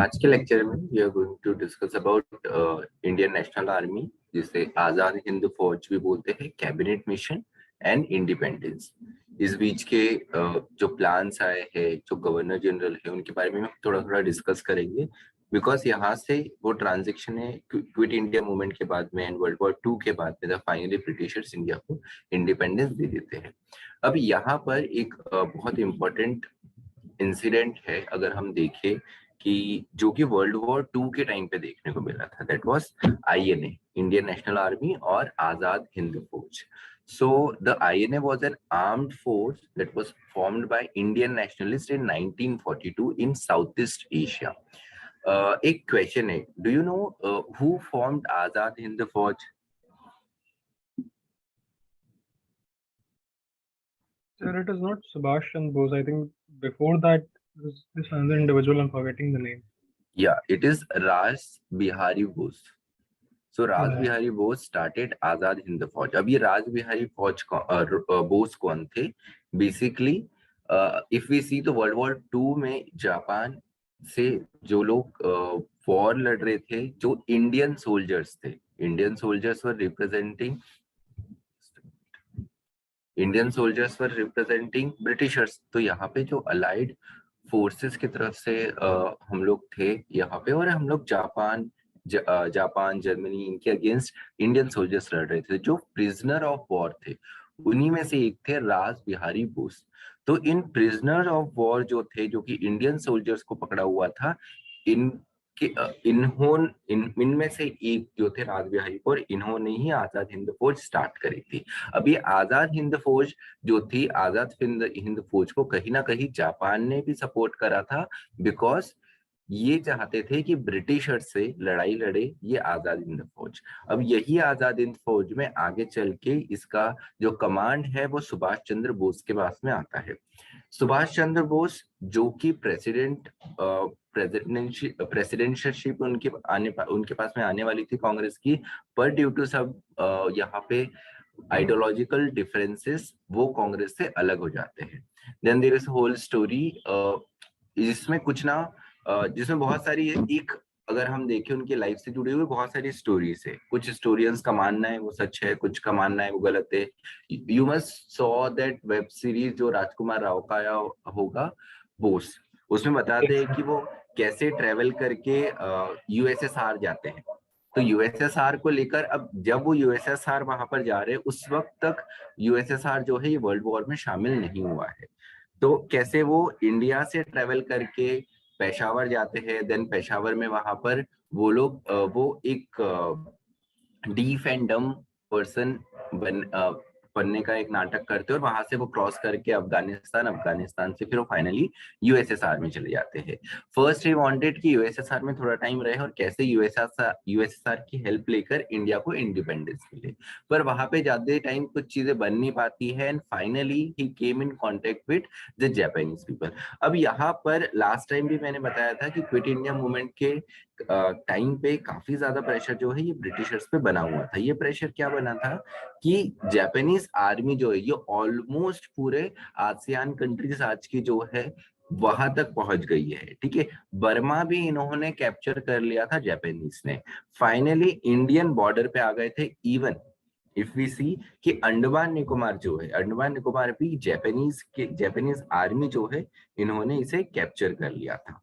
आज के लेक्चर में we are going to discuss about Indian National Army, जिसे आजाद हिंद फौज भी बोलते हैं, कैबिनेट मिशन एंड इंडिपेंडेंस। इस बीच के जो प्लान्स आए हैं, जो गवर्नर जनरल है, उनके बारे में हम थोड़ा थोड़ा डिस्कस करेंगे। बिकॉज यहाँ से वो ट्रांजेक्शन है क्विट इंडिया मूवमेंट के बाद में एंड वर्ल्ड वॉर 2 के बाद में फाइनली ब्रिटिशर्स इंडिया को इंडिपेंडेंस दे देते हैं। अब यहाँ पर एक बहुत इंपॉर्टेंट इंसिडेंट है, अगर हम देखें कि जो कि वर्ल्ड वॉर 2 के टाइम पे देखने को मिला था। That was INA, Indian National army और आजाद हिंद फौज। So the INA was an armed force that was formed by Indian nationalists in 1942 in Southeast Asia. एक क्वेश्चन है, do you know who formed आजाद हिंद फौज? Sir, it is not Subhash Chandra Bose. I think before that was this another individual. I'm forgetting the name. Yeah, it is Ras Bihari Bose. So Raj Bihari Bose started आजाद हिंद फौज। अब ये राज बिहारी बोस कौन थे? Basically if we सी तो world war 2 में Japan से जो लोग वॉर लड़ रहे थे, जो इंडियन सोल्जर्स थे, इंडियन सोल्जर्स वर रिप्रेजेंटिंग ब्रिटिशर्स। तो यहाँ पे जो अलाइड फोर्सेस की तरफ से हम लोग थे यहाँ पे, और हम लोग जापान जर्मनी इनके अगेंस्ट इंडियन सोल्जर्स लड़ रहे थे जो प्रिजनर ऑफ वॉर थे। उन्हीं में से एक थे राज बिहारी बोस। तो इन प्रिजनर ऑफ वॉर जो थे, जो कि इंडियन सोल्जर्स को पकड़ा हुआ था, इनमें से एक जो थे राज बिहारी बोस, इन्होंने ही आजाद हिंद फौज स्टार्ट करी थी। अब ये आजाद हिंद फौज जो थी, आजाद हिंद फौज को कहीं ना कहीं जापान ने भी सपोर्ट करा था, बिकॉज ये चाहते थे कि ब्रिटिशर से लड़ाई लड़े ये आजाद हिंद फौज। अब यही आजाद हिंद फौज में आगे चल के इसका जो कमांड है वो सुभाष चंद्र बोस के पास में आता है। सुभाष चंद्र बोस जो कि प्रेसिडेंशियलशिप उनके पास में आने वाली थी कांग्रेस की, पर ड्यू टू सब यहाँ पे आइडियोलॉजिकल डिफरेंसेस वो कांग्रेस से अलग हो जाते हैं। Then there is whole story जिसमें जिसमें बहुत सारी एक, अगर हम देखें उनके लाइफ से जुड़े हुए बहुत सारी स्टोरीज है। कुछ स्टोरियंस का मानना है वो सच है, कुछ का मानना है वो गलत है। You must saw that web series जो राजकुमार राव का आया होगा, बोस, उसमें बताते हैं कि वो कैसे ट्रेवल करके यूएसएसआर जाते हैं। तो यूएसएसआर को लेकर, अब जब वो यूएसएसआर वहां पर जा रहे हैं, उस वक्त तक यूएसएसआर जो है ये वर्ल्ड वॉर में शामिल नहीं हुआ है। तो कैसे वो इंडिया से ट्रेवल करके पेशावर जाते हैं, देन पेशावर में वहां पर वो लोग वो एक डीफ एंड डम पर्सन बनने का एक नाटक करते हैं, और वहां से वो क्रॉस करके अफगानिस्तान से फिर वो फाइनली यूएसएसआर में चले जाते हैं। फर्स्ट ही वांटेड कि यूएसएसआर में थोड़ा टाइम रहे और कैसे यूएसएसआर की हेल्प लेकर इंडिया को इंडिपेंडेंस मिले, पर वहां पे ज्यादा टाइम कुछ चीजें बन नहीं पाती है, and finally he came in contact with the Japanese people. अब यहाँ पर लास्ट टाइम भी मैंने बताया था कि क्विट इंडिया मूवमेंट के टाइम पे काफी ज्यादा प्रेशर जो है ये ब्रिटिशर्स पे बना हुआ था। ये प्रेशर क्या बना था कि जापानीज आर्मी जो है ये ऑलमोस्ट पूरे आसियान कंट्रीज आज की जो है वहां तक पहुंच गई है। ठीक है, बर्मा भी इन्होंने कैप्चर कर लिया था जापानीज ने। फाइनली इंडियन बॉर्डर पे आ गए थे। इवन इफ वी सी कि अंडमान निकोबार जो है, अंडमान निकोबार भी जापानीज आर्मी जो है इन्होंने इसे कैप्चर कर लिया था।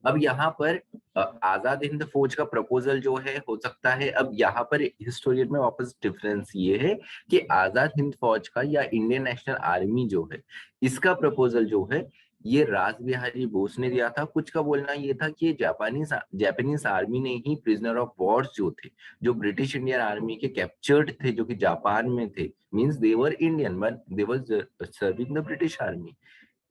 अब यहाँ पर आजाद हिंद फौज का प्रपोजल जो है हो सकता है, अब यहाँ पर हिस्टोरियन में वापस डिफरेंस ये है कि आजाद हिंद फौज का या इंडियन नेशनल आर्मी जो है, इसका प्रपोजल जो है ये राज बिहारी बोस ने दिया था। कुछ का बोलना ये था कि जापानीज आर्मी ने ही प्रिजनर ऑफ वॉर्स जो थे, जो ब्रिटिश इंडियन आर्मी के कैप्चर्ड थे, जो कि जापान में थे, means they were Indian but they were serving the British army,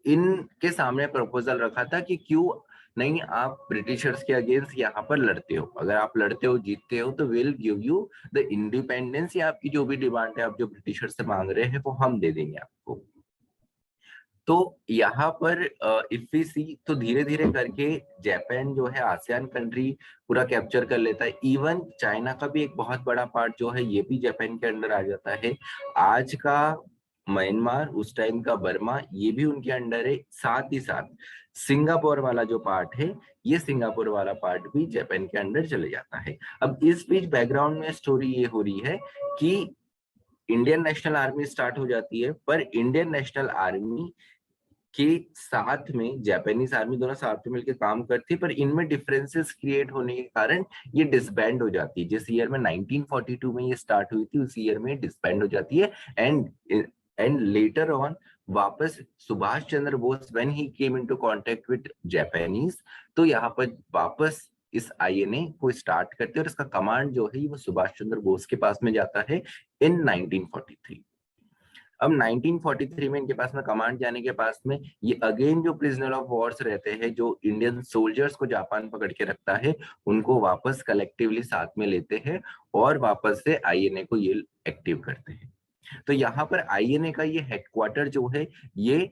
इनके सामने प्रपोजल रखा था कि क्यों नहीं आप ब्रिटिशर्स के अगेंस्ट यहाँ पर लड़ते हो, अगर आप लड़ते हो जीतते हो तो will give you the independence, या आपकी जो भी डिमांड है आप जो ब्रिटिशर्स से मांग रहे हैं वो हम दे देंगे आपको। तो यहाँ पर इफ वी सी तो धीरे धीरे करके जापान जो है आसियान कंट्री पूरा कैप्चर कर लेता है। इवन चाइना का भी एक बहुत बड़ा पार्ट जो है ये भी जापान के अंडर आ जाता है। आज का म्यांमार, उस टाइम का बर्मा, ये भी उनके अंडर है। साथ ही साथ सिंगापुर वाला जो पार्ट है, ये सिंगापुर वाला पार्ट भी जापान के अंडर चले जाता है। अब इस बीच बैकग्राउंड में स्टोरी ये हो रही है कि इंडियन नेशनल आर्मी स्टार्ट हो जाती है, पर इंडियन नेशनल आर्मी के साथ में जापानीज आर्मी दोनों साथ में मिलकर काम करती है, पर इनमें डिफरेंसेस क्रिएट होने के कारण ये डिसबैंड हो जाती है। जिस ईयर में 1942 में ये स्टार्ट हुई थी, उस ईयर में डिसबैंड हो जाती है। एंड लेटर ऑन वापस Subhash Chandra Bose when he came into contact with Japanese, तो यहाँ पर वापस इस आईएनए को स्टार्ट करते हैं, और इसका कमांड जो है वो सुभाष चंद्र बोस के पास में जाता है इन 1943। अब 1943 में इनके पास में कमांड जाने के पास में ये अगेन जो प्रिजनर ऑफ वॉर्स रहते हैं, जो इंडियन सोल्जर्स को जापान पकड़ के रखता है, उनको वापस कलेक्टिवली साथ में लेते हैं और वापस से आईएनए को ये एक्टिव करते हैं। तो यहाँ पर आईएनए का ये हेडक्वार्टर जो है ये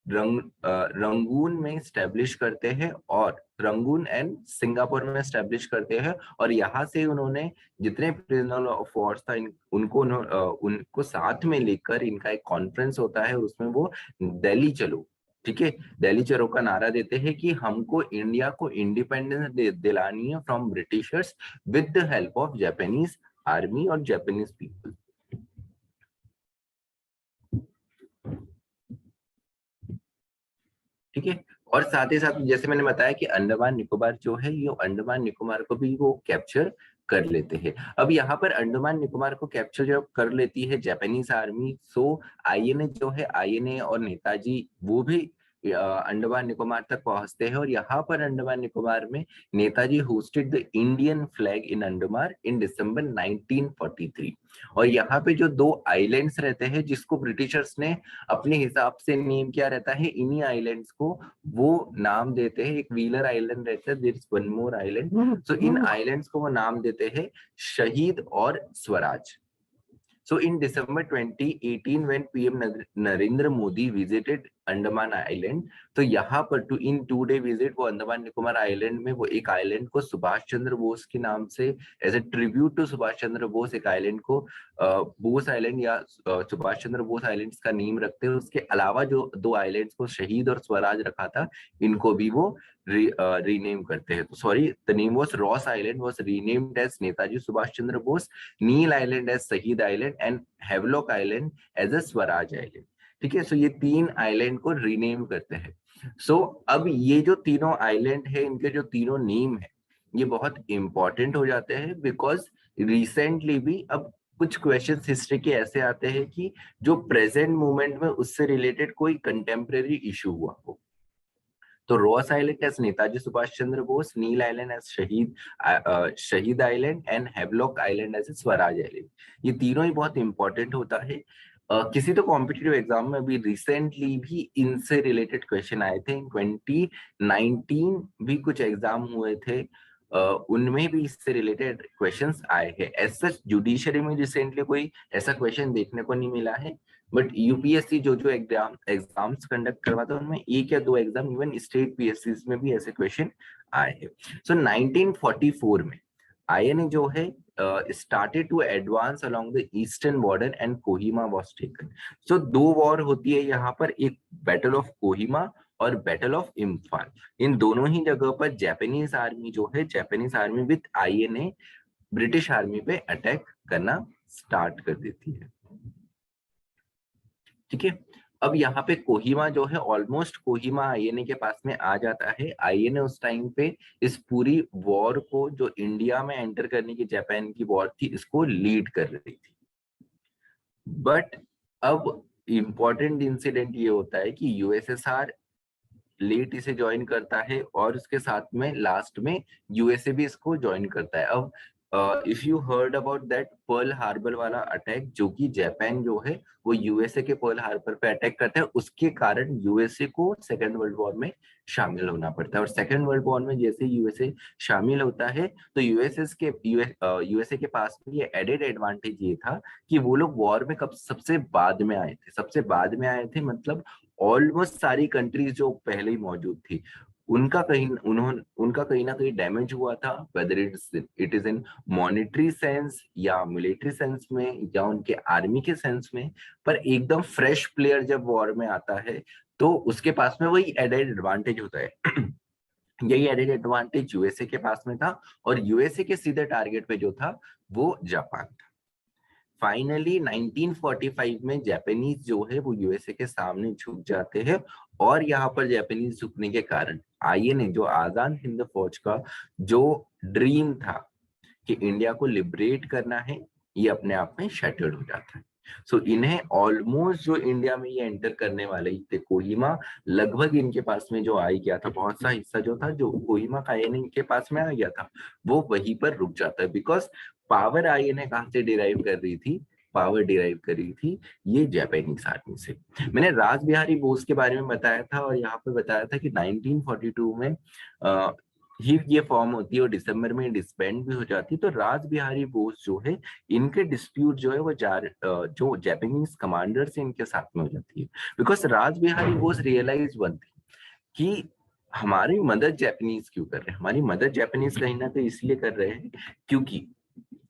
रंगून में स्टैब्लिश करते हैं, और रंगून एंड सिंगापुर में स्टैब्लिश करते हैं। और यहाँ से उन्होंने जितने प्रिजनर ऑफ वॉर्स था उनको साथ में लेकर इनका एक कॉन्फ्रेंस होता है, उसमें वो दिल्ली चलो, ठीक है, दिल्ली चलो का नारा देते हैं कि हमको इंडिया को इंडिपेंडेंस दिलानी है from Britishers with the help of Japanese army और जापानीज पीपल। ठीक है, और साथ ही साथ जैसे मैंने बताया कि अंडमान निकोबार जो है, ये अंडमान निकोबार को भी वो कैप्चर कर लेते हैं। अब यहाँ पर अंडमान निकोबार को कैप्चर जब कर लेती है जापानीज आर्मी, सो आईएनए जो है, आईएनए और नेताजी वो भी अंडमान निकोबार तक पहुंचते हैं। और यहाँ पर अंडमान निकोबार में Netaji hosted the Indian flag in Andaman in December 1943। और यहाँ पे जो दो आइलैंड्स रहते हैं जिसको ब्रिटिशर्स ने अपने हिसाब से नेम किया रहता है, इन्हीं आइलैंड्स को वो नाम देते हैं। एक व्हीलर आइलैंड रहता है, there is one more island, so इन आइलैंड्स को वो नाम देते हैं शहीद और Swaraj. So in December 2018, when PM Narendra Modi visited Andaman island, तो यहाँ पर इन 2 डे विजिट वो अंडमान निकोबार आइलैंड में वो एक आइलैंड को सुभाष चंद्र बोस के नाम से as a tribute to Subhash Chandra Bose एक आइलैंड को बोस आइलैंड या सुभाष चंद्र बोस आइलैंड्स का नेम रखते हैं। उसके अलावा जो 2 आइलैंड्स को शहीद और स्वराज रखा था, इनको भी वो रीनेम करते हैं। तो sorry, the name was Ross island was renamed as Netaji Subhash Chandra Bose, Neil island as Shaheed island and Havelock island as a Swaraj island. ठीक है, सो ये 3 आइलैंड को रीनेम करते हैं। सो अब ये जो तीनों आइलैंड है, इनके जो तीनों नेम है, ये बहुत इंपॉर्टेंट हो जाते हैं, बिकॉज रिसेंटली भी अब कुछ क्वेश्चंस हिस्ट्री के ऐसे आते हैं कि जो प्रेजेंट मोमेंट में उससे रिलेटेड कोई कंटेम्प्रेरी इशू हुआ हो। तो Ross island as Netaji Subhash Chandra Bose, Neil island as Shaheed island and Havelock island as Swaraj island, ये तीनों ही बहुत इंपॉर्टेंट होता है। किसी तो कॉम्पिटिटिव एग्जाम में अभी रिसेंटली भी इनसे रिलेटेड क्वेश्चन आए थे। 2019 भी कुछ एग्जाम हुए थे, उनमें भी इससे रिलेटेड क्वेश्चंस आए हैं। एज सच जुडिशरी में रिसेंटली कोई ऐसा क्वेश्चन देखने को नहीं मिला है, बट यूपीएससी जो एग्जाम्स कंडक्ट करवाता है उनमें 1 या 2 एग्जाम, इवन स्टेट पीएससी में भी ऐसे क्वेश्चन आए हैं। सो 1944 में आईएनए जो है started to advance along the eastern border and Kohima was taken. So 2 war होती है यहाँ पर, एक बैटल ऑफ कोहिमा और बैटल ऑफ इम्फाल। इन दोनों ही जगह पर जापानीज आर्मी जो है, Japanese army with INA British army पे अटैक करना स्टार्ट कर देती है। ठीक है, अब यहाँ पे कोहिमा जो है, ऑलमोस्ट कोहिमा आईएनए के पास में आ जाता है। आईएनए उस टाइम पे इस पूरी वॉर को, जो इंडिया में एंटर करने की जापान की वॉर थी, इसको लीड कर रही थी। बट अब इम्पोर्टेंट इंसिडेंट ये होता है कि यूएसएसआर लेट इसे ज्वाइन करता है, और उसके साथ में लास्ट में यूएसए भी इसको ज्वाइन करता है। अब if you heard about that Pearl Harbor वाला अटैक, जो कि जापान जो है वो यूएसए के पर्ल हार्बर पे अटैक करता है, उसके कारण यूएसए को सेकेंड वर्ल्ड वॉर में शामिल होना पड़ता है। और सेकेंड वर्ल्ड वॉर में जैसे यूएसए शामिल होता है, तो यूएसए के पास में ये एडेड एडवांटेज ये था कि वो लोग वॉर में कब सबसे बाद में आए थे, मतलब ऑलमोस्ट सारी कंट्रीज जो पहले ही मौजूद थी, उनका कहीं ना कहीं डैमेज हुआ था, whether it is in monetary sense या मिलिट्री सेंस में या उनके आर्मी के सेंस में। पर एकदम फ्रेश प्लेयर जब वॉर में आता है तो उसके पास में वही एडेड एडवांटेज होता है। यही एडेड एडवांटेज यूएसए के पास में था, और यूएसए के सीधे टारगेट पे जो था वो जापान था। फाइनली 1945 में जापानीज जो है वो यूएसए के सामने झुक जाते हैं, और यहाँ पर जापानीज झुकने के कारण आईएनए, जो आजाद हिंद फौज का जो ड्रीम था कि इंडिया को लिबरेट करना है, ये अपने आप में शैटर्ड हो जाता है। सो इन्हें ऑलमोस्ट जो इंडिया में ये एंटर करने वाले थे कोहिमा, लगभग इनके पास में जो आ गया था, बहुत सा हिस्सा जो था जो कोहिमा का आईएनए के पास में आ गया था, वो वहीं पर रुक जाता है। बिकॉज पावर आईएनए कहाँ से डिराइव कर रही थी? पावर डिराइव कर रही थी ये जापानीज आर्मी से। मैंने राज बिहारी बोस के बारे में बताया था, और यहाँ पे बताया था कि 1942 में ही ये फॉर्म होती है और दिसंबर में डिसबैंड भी हो जाती है। तो राज बिहारी बोस जो है, इनके डिस्प्यूट जो है वो जो जापानीज कमांडर से इनके साथ में हो जाती है। Because Raj Bihari Bose realise one thing कि हमारी मदद जापानीज क्यों कर रहे हैं? हमारी मदद जापानीज कहीं ना कहीं इसलिए कर रहे हैं क्योंकि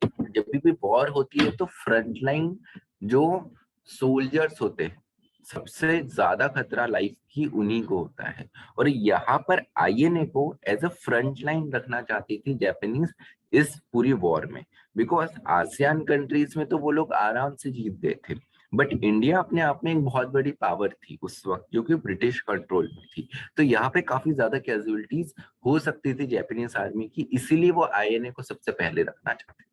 जब भी वॉर होती है तो फ्रंटलाइन जो सोल्जर्स होते हैं, सबसे ज्यादा खतरा लाइफ की उन्हीं को होता है। और यहाँ पर आईएनए को एज अ फ्रंट लाइन रखना चाहती थी जापानीज इस पूरी वॉर में। बिकॉज आसियान कंट्रीज में तो वो लोग आराम से जीत गए थे, बट इंडिया अपने आप में एक बहुत बड़ी पावर थी उस वक्त, जो कि ब्रिटिश कंट्रोल में थी। तो यहाँ पे काफी ज्यादा कैजुअलिटीज हो सकती थी जापानीज आर्मी की, इसीलिए वो आईएनए को सबसे पहले रखना चाहते थे।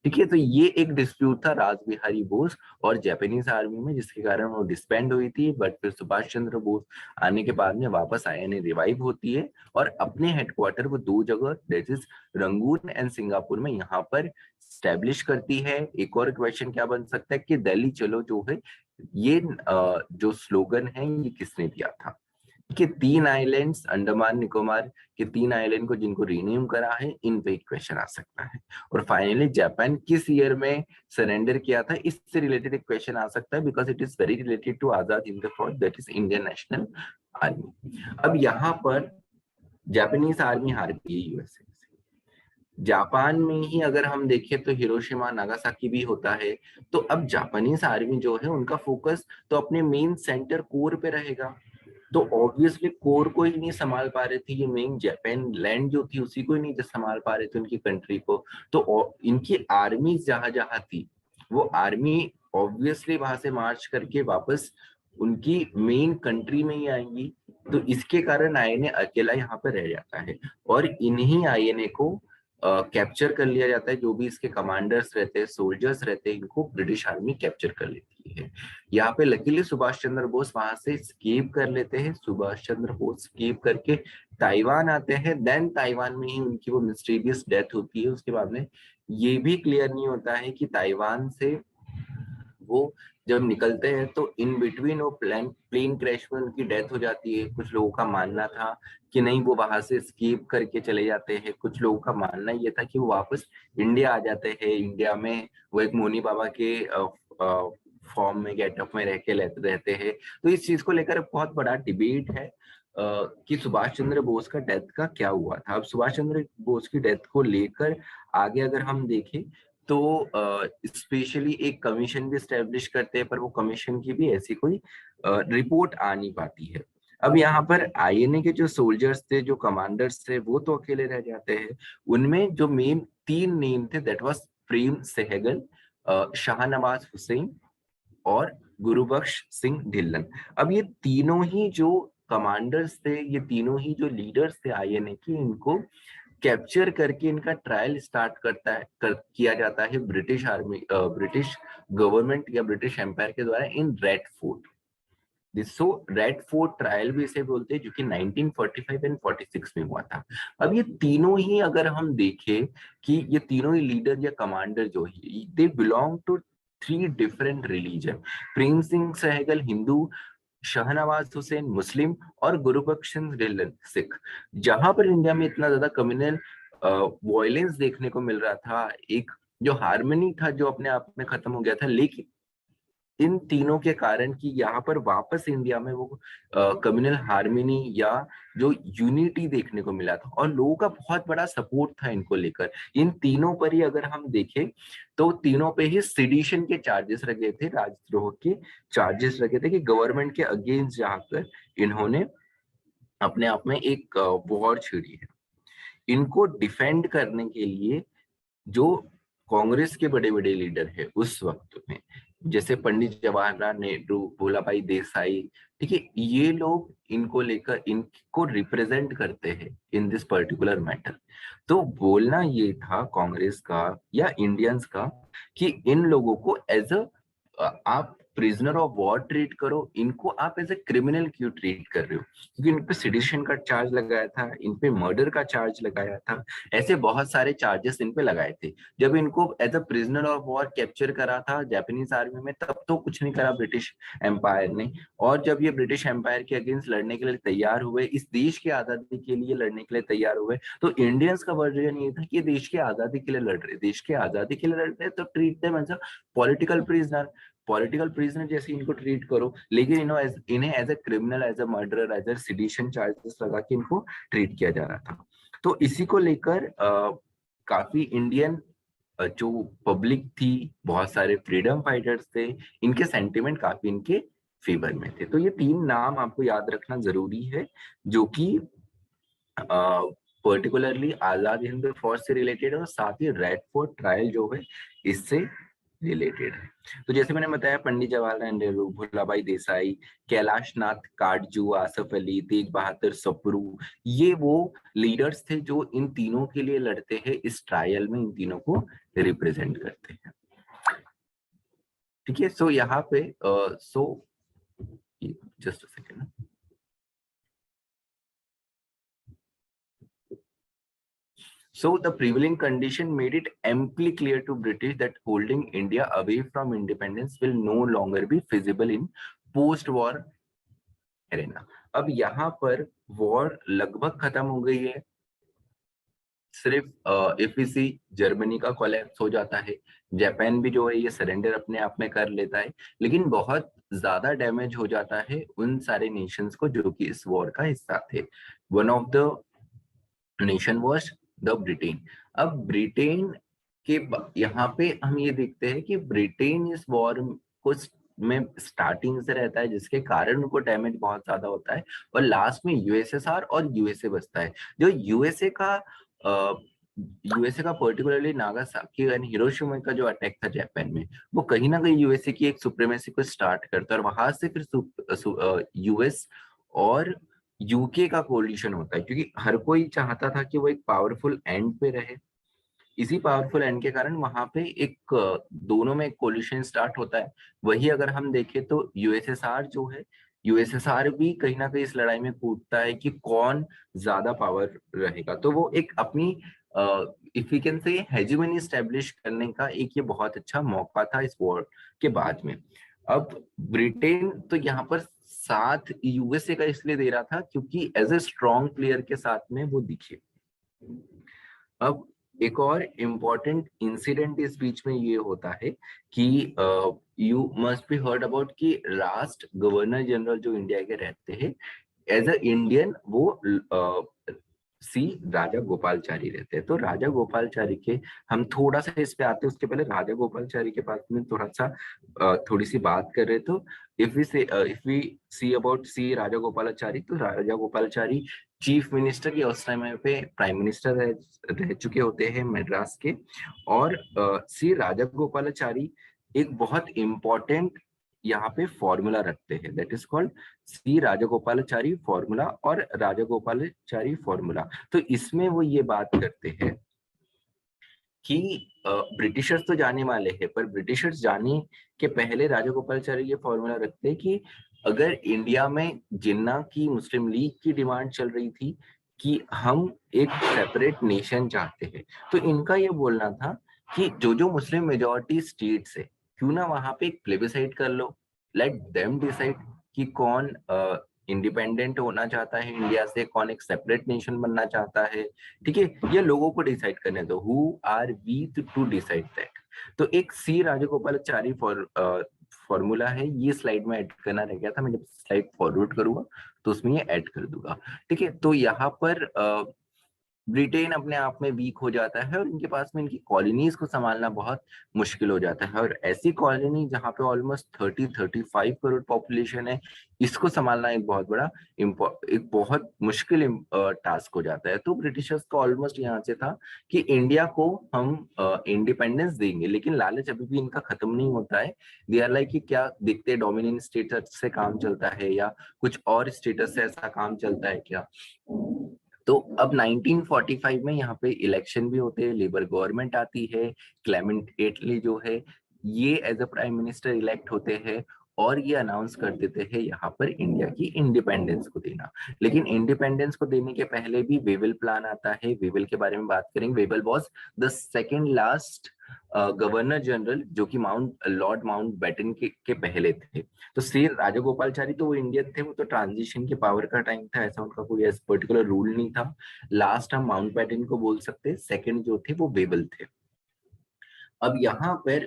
ठीक है, तो ये एक डिस्प्यूट था राज बिहारी बोस और जापानीज आर्मी में, जिसके कारण वो डिस्बैंड हुई थी। बट फिर सुभाष चंद्र बोस आने के बाद में वापस आईएनए रिवाइव होती है, और अपने हेडक्वार्टर को दो जगह, that is Rangoon and Singapore में, यहाँ पर स्टैब्लिश करती है। एक और क्वेश्चन क्या बन सकता है कि दिल्ली चलो जो है, ये जो स्लोगन है ये किसने दिया था? कि 3 आइलैंड्स, अंडमान निकोबार के 3 आइलैंड को जिनको रीनेम करा है, इन पे एक क्वेश्चन आ सकता है। और फाइनली जापान किस ईयर में सरेंडर किया था, इससे रिलेटेड एक क्वेश्चन आ सकता है, because it is very related to Azad Hind Fauj, that is Indian National Army. अब यहाँ पर जापानीज आर्मी हार गई यूएसए से। जापान में ही अगर हम देखें तो हिरोशिमा नागासाकी भी होता है। तो अब जापानीज आर्मी जो है उनका फोकस तो अपने मेन सेंटर कोर पे रहेगा, तो ऑब्वियसली कोर को ही नहीं संभाल पा रहे थे ये, मेन जापान लैंड जो थी उसी को ही नहीं संभाल पा रहे थे, उनकी कंट्री को। तो इनकी आर्मी जहां जहां थी, वो आर्मी ऑब्वियसली वहां से मार्च करके वापस उनकी मेन कंट्री में ही आएंगी। तो इसके कारण आईएनए अकेला यहाँ पर रह जाता है, और इन्हीं आईएनए को कैप्चर कर लिया जाता है। जो भी इसके कमांडर्स रहते हैं, सोल्जर्स रहते हैं, इनको ब्रिटिश आर्मी कैप्चर कर लेती है। यहाँ पे लकीली सुभाष चंद्र बोस वहां से स्केप कर लेते हैं। सुभाष चंद्र बोस स्केप करके ताइवान आते हैं। देन ताइवान में ही उनकी वो मिस्टीरियस डेथ होती है। उसके बाद में ये भी क्लियर नहीं होता है कि ताइवान से वो जब निकलते हैं तो इन बिटवीन वो प्लेन क्रैश में उनकी डेथ हो जाती है। कुछ लोगों का मानना था कि नहीं, वो वहां से स्केप करके चले जाते हैं। कुछ लोगों का मानना ये था कि वो वापस इंडिया आ जाते हैं। इंडिया में वो एक मोनी बाबा के फॉर्म में, गेटअप में रह के रहते हैं। तो इस चीज को लेकर बहुत बड़ा डिबेट है कि सुभाष चंद्र बोस का डेथ का क्या हुआ था। अब सुभाष चंद्र बोस की डेथ को लेकर आगे अगर हम देखें तो स्पेशली एक कमीशन भी स्टैब्लिश करते हैं, पर वो कमीशन की भी ऐसी कोई रिपोर्ट आ नहीं पाती है। अब यहाँ पर आईएनए के जो सोल्जर्स थे, जो कमांडर्स थे, वो तो अकेले रह जाते हैं। उनमें जो मेन 3 नेम थे, दैट वाज प्रेम सहगल, शाहनवाज हुसैन और गुरुबख्श सिंह ढिल्लन। अब ये तीनों ही जो कमांडर्स थे, ये तीनों ही जो लीडर्स थे आईएनए के, इनको कैप्चर करके इनका ट्रायल स्टार्ट किया जाता है ब्रिटिश आर्मी, ब्रिटिश गवर्नमेंट या ब्रिटिश एम्पायर के द्वारा in red fort. So red fort trial भी इसे बोलते हैं, जो कि 1945 एंड 46 में हुआ था। अब ये तीनों ही अगर हम देखें कि ये तीनों ही लीडर या कमांडर जो है, they belong to 3 different religion. Prem Singh Sahgal हिंदू, शहनवाज हुसैन मुस्लिम और गुरुबख्श सिंह ढिल्लन सिख। जहां पर इंडिया में इतना ज्यादा कम्युनल वायलेंस देखने को मिल रहा था, एक जो हार्मनी था जो अपने आप में खत्म हो गया था, लेकिन इन तीनों के कारण कि यहाँ पर वापस इंडिया में वो कम्युनल हार्मनी या जो यूनिटी देखने को मिला था, और लोगों का बहुत बड़ा सपोर्ट था इनको लेकर। इन तीनों पर ही अगर हम देखें तो तीनों पे ही सिडिशन के चार्जेस लगे थे, राजद्रोह के चार्जेस लगे थे, कि गवर्नमेंट के अगेंस्ट जाकर इन्होंने अपने आप में एक वॉर छेड़ी है। इनको डिफेंड करने के लिए जो कांग्रेस के बड़े बड़े लीडर है उस वक्त में, जैसे पंडित जवाहरलाल नेहरू, भोला भाई देसाई, ठीक है, ये लोग इनको लेकर इनको रिप्रेजेंट करते हैं इन दिस पर्टिकुलर मैटर। तो बोलना ये था कांग्रेस का या इंडियंस का कि इन लोगों को एज अ आप प्रिजनर ऑफ वॉर ट्रीट करो, इनको आप एज ए क्रिमिनल क्यों ट्रीट कर रहे हो? क्योंकि इन पे सिडिशन का चार्ज लगाया था, इन पे मर्डर का चार्ज लगाया था, ऐसे बहुत सारे चार्जेस इन पे लगाए थे। जब इनको as a prisoner of war capture करा था जापानीज आर्मी में, तब तो कुछ नहीं करा ब्रिटिश एम्पायर ने। और जब ये ब्रिटिश एम्पायर के अगेंस्ट लड़ने के लिए तैयार हुए, इस देश की आजादी के लिए लड़ने के लिए तैयार हुए, तो इंडियंस का वर्जन ये था कि देश की आजादी के लिए लड़ रहे, देश की आजादी के लिए लड़ रहे, तो treat them as a political prisoner. Political prisoner जैसे इनको ट्रीट करो, लेकिन इन्हें as a criminal, as a murderer, as a sedition charges लगा के इनको ट्रीट किया जा रहा था। तो इसी को लेकर काफी इंडियन जो पब्लिक थी, बहुत सारे फ्रीडम फाइटर्स थे, इनके सेंटिमेंट काफी इनके फेवर में थे। तो ये 3 नाम आपको याद रखना जरूरी है, जो कि पर्टिकुलरली आजाद हिंद फौज से रिलेटेड है, और साथ ही रेड फोर्ट ट्रायल जो है इससे रिलेटेड है। तो जैसे मैंने बताया, पंडित जवाहरलाल नेहरू, भोला भाई देसाई, कैलाश नाथ काटजू, आसफ अली, तेज बहादुर सप्रू, ये वो लीडर्स थे जो इन तीनों के लिए लड़ते हैं, इस ट्रायल में इन तीनों को रिप्रेजेंट करते हैं। ठीक है, सो यहाँ पे just a second. So the prevailing condition made it amply clear to British that holding India away from independence will no longer be feasible in post-war arena. अब यहाँ पर वॉर लगभग खत्म हो गई है, सिर्फ एफीसी जर्मनी का कोलैप्स हो जाता है, जापान भी जो है ये सरेंडर अपने आप में कर लेता है, लेकिन बहुत ज्यादा डैमेज हो जाता है उन सारे नेशंस को जो कि इस वॉर का हिस्सा थे। One of the nation was the Britain. अब ब्रिटेन के यहाँ पे हम ये देखते हैं कि ब्रिटेन इस वॉर को में स्टार्टिंग से रहता है, जिसके कारण उनको डैमेज बहुत ज्यादा होता है, और लास्ट में यूएसएसआर और यूएसए बचता है। जो यूएसए का पर्टिकुलरली नागासाकी एंड हिरोशिमा का जो अटैक था जापान में, वो कहीं ना कहीं यूएसए की एक सुप्रीमेसी को स्टार्ट करता है, और वहां से फिर यूएस और यूके का कोलिशन होता है, क्योंकि हर कोई चाहता था कि वो एक पावरफुल एंड पे रहे। इसी पावरफुल एंड के कारण वहां पे एक दोनों में एक कोलिशन स्टार्ट होता है। वही अगर हम देखें तो यूएसएसआर जो है, यूएसएसआर भी कहीं ना कहीं इस लड़ाई में कूदता है कि कौन ज्यादा पावर रहेगा। तो वो एक अपनी if you can say hegemony establish करने का एक ये बहुत अच्छा मौका था इस वॉर के बाद में। अब ब्रिटेन तो यहाँ पर साथ यूएसए का इसलिए दे रहा था क्योंकि एज ए स्ट्रॉन्ग प्लेयर के साथ में वो दिखे। अब एक और इम्पोर्टेंट इंसिडेंट इस बीच में ये होता है कि you must be heard about कि लास्ट गवर्नर जनरल जो इंडिया के रहते हैं एज अ इंडियन, वो सी राजा गोपालचारी रहते हैं। तो राजा गोपालचारी के हम थोड़ा सा इस पे आते हैं, उसके पहले राजा गोपालचारी के पास में थोड़ी सी बात कर रहे। तो if we see about C राजा गोपालाचारी, तो राजा गोपालचारी चीफ मिनिस्टर के उस टाइम पे प्राइम मिनिस्टर रह चुके होते हैं मद्रास के। और सी राजा गोपालाचारी एक बहुत इंपॉर्टेंट यहाँ पे फॉर्मूला रखते हैं, that is called C Rajagopalachari formula और राजगोपालाचारी फॉर्मूला। तो इसमें वो ये बात करते हैं कि ब्रिटिशर्स तो जाने वाले हैं, पर ब्रिटिशर्स जाने के पहले राजगोपालाचारी ये फॉर्मूला रखते हैं कि अगर इंडिया में जिन्ना की मुस्लिम लीग की डिमांड चल रही थी कि हम एक सेपरेट नेशन चाहते हैं, तो इनका ये बोलना था कि जो जो मुस्लिम मेजॉरिटी स्टेट्स है, क्यों ना वहां पे एक प्लेबिसाइड कर लो, लेट देम डिसाइड कि कौन इंडिपेंडेंट होना चाहता है इंडिया से, कौन एक सेपरेट नेशन बनना चाहता है। ठीक है, ये लोगों को डिसाइड करने दो, who are we to decide that. तो एक सी राजगोपालाचारी फॉर्मूला है, ये स्लाइड में ऐड करना रह गया था, मैं जब स्लाइड फॉरवर्ड करूंगा तो उसमें ये ऐड कर दूंगा। ठीक है, तो यहाँ पर ब्रिटेन अपने आप में वीक हो जाता है और इनके पास में इनकी कॉलोनीज को संभालना बहुत मुश्किल हो जाता है, और ऐसी कॉलोनी जहाँ पे ऑलमोस्ट 30-35 करोड़ पॉपुलेशन है, इसको संभालना एक बहुत बड़ा एक बहुत मुश्किल टास्क हो जाता है। तो ब्रिटिशर्स को ऑलमोस्ट यहाँ से था कि इंडिया को हम इंडिपेंडेंस देंगे, लेकिन लालच अभी भी इनका खत्म नहीं होता है। दे आर लाइक कि क्या देखते डोमिनेंट स्टेटस से काम चलता है या कुछ और स्टेटस से ऐसा काम चलता है क्या। तो अब 1945 में यहाँ पे इलेक्शन भी होते हैं, लेबर गवर्नमेंट आती है, क्लेमेंट एटली जो है ये as a prime minister elect होते हैं और ये अनाउंस कर देते हैं यहाँ पर इंडिया की इंडिपेंडेंस को देना। लेकिन इंडिपेंडेंस को देने के पहले भी वेवल प्लान आता है, वेवल के बारे में बात करेंगे। Wavell was the second last governor general जो कि लॉर्ड माउंट बैटन के पहले थे। तो श्री राजागोपालचारी तो वो इंडियन थे, वो तो ट्रांजिशन के पावर का टाइम था, ऐसा उनका कोई पर्टिकुलर रूल नहीं था। लास्ट हम माउंट बैटन को बोल सकते, सेकंड जो थे वो वेवल थे। अब यहाँ पर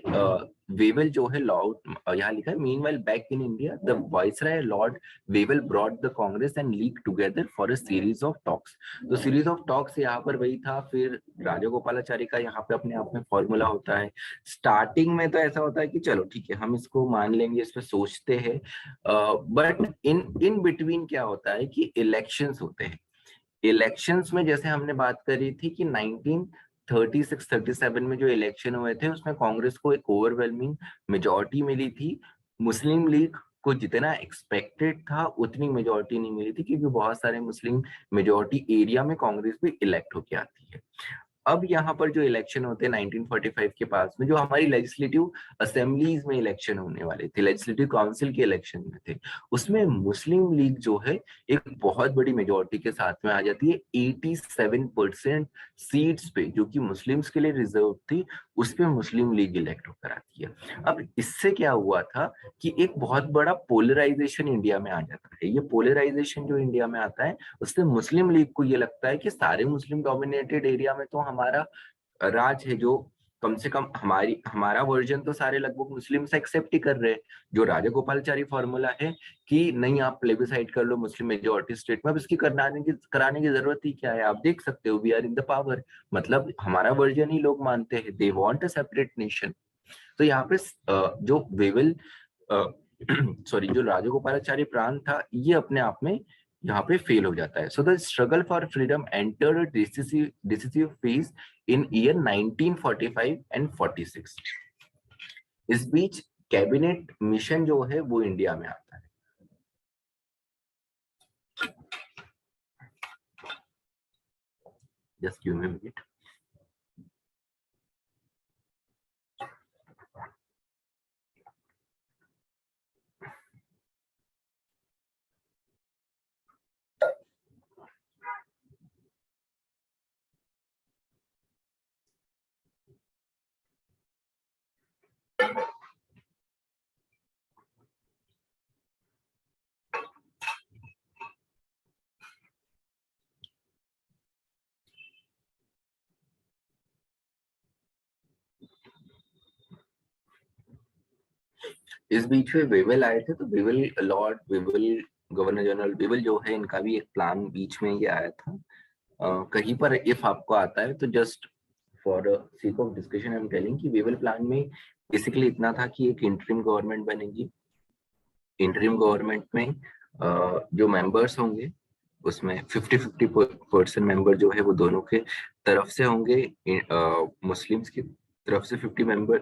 वेवल जो है लॉर्ड, यहाँ लिखा है meanwhile back in India the viceroy Lord Wavell brought the Congress and league together for a series of talks. तो सीरीज ऑफ टॉक्स यहाँ पर वही था। फिर राजागोपालाचारी का यहाँ पे अपने आप में फॉर्मूला होता है। स्टार्टिंग में तो ऐसा होता है कि चलो ठीक है हम इसको मान लेंगे, इस पर सोचते हैं, बट इन बिटवीन क्या होता है कि इलेक्शंस होते हैं। इलेक्शंस में जैसे हमने बात करी थी कि 1936-37 में जो इलेक्शन हुए थे उसमें कांग्रेस को एक ओवरवेलमिंग मेजॉरिटी मिली थी। मुस्लिम लीग को जितना एक्सपेक्टेड था उतनी मेजॉरिटी नहीं मिली थी, क्योंकि बहुत सारे मुस्लिम मेजॉरिटी एरिया में कांग्रेस भी इलेक्ट होके आती है। अब यहाँ पर जो इलेक्शन होते हैं 1945 के पास में, जो हमारी लेजिस्लेटिव असेंबलीज में इलेक्शन होने वाले थे, लेजिस्लेटिव काउंसिल के इलेक्शन में थे, उसमें मुस्लिम लीग जो है एक बहुत बड़ी मेजोरिटी के साथ में आ जाती है। 87% सीट्स पे जो कि मुस्लिम्स के लिए रिजर्व थी, उस पे मुस्लिम लीग इलेक्ट होकर आती है। अब इससे क्या हुआ था कि एक बहुत बड़ा पोलराइजेशन इंडिया में आ जाता है। ये पोलराइजेशन जो इंडिया में आता है उससे मुस्लिम लीग को ये लगता है कि सारे मुस्लिम डोमिनेटेड एरिया में तो हमारा राज है, जो कम से कम हमारा वर्जन तो सारे लगभग मुस्लिम से एक्सेप्ट ही कर रहे हैं। जो राजागोपालचारी फॉर्मूला है कि नहीं आप प्लेबिसाइड कर लो मुस्लिम मेजोरिटी स्टेट में, अब इसकी कराने की जरूरत ही क्या है। आप देख सकते हो we are in the power, मतलब हमारा वर्जन ही लोग मानते हैं, they want a separate nation. तो यहाँ पे जो वेवल सॉरी जो राजागोपालाचारी प्लान था ये अपने आप में यहाँ पे फेल हो जाता है। So the struggle for freedom entered decisive phase in year 1945 and 46। इस बीच कैबिनेट मिशन जो है वो इंडिया में आता है। Just give me a minute. इस बीच में वेवल आए थे, तो Wavell Lord Wavell governor general Wavell जो है इनका भी एक प्लान बीच में ये आया था। कहीं पर इफ आपको आता है तो just for seek of discussion I am telling कि वेवल प्लान में बेसिकली इतना था कि एक इंटरिम गवर्नमेंट बनेगी। इंटरिम गवर्नमेंट में जो मेंबर्स होंगे उसमें 50-50% मेंबर जो है वो दोनों के तरफ से होंगे। मुस्लिम्स की तरफ से 50% मेंबर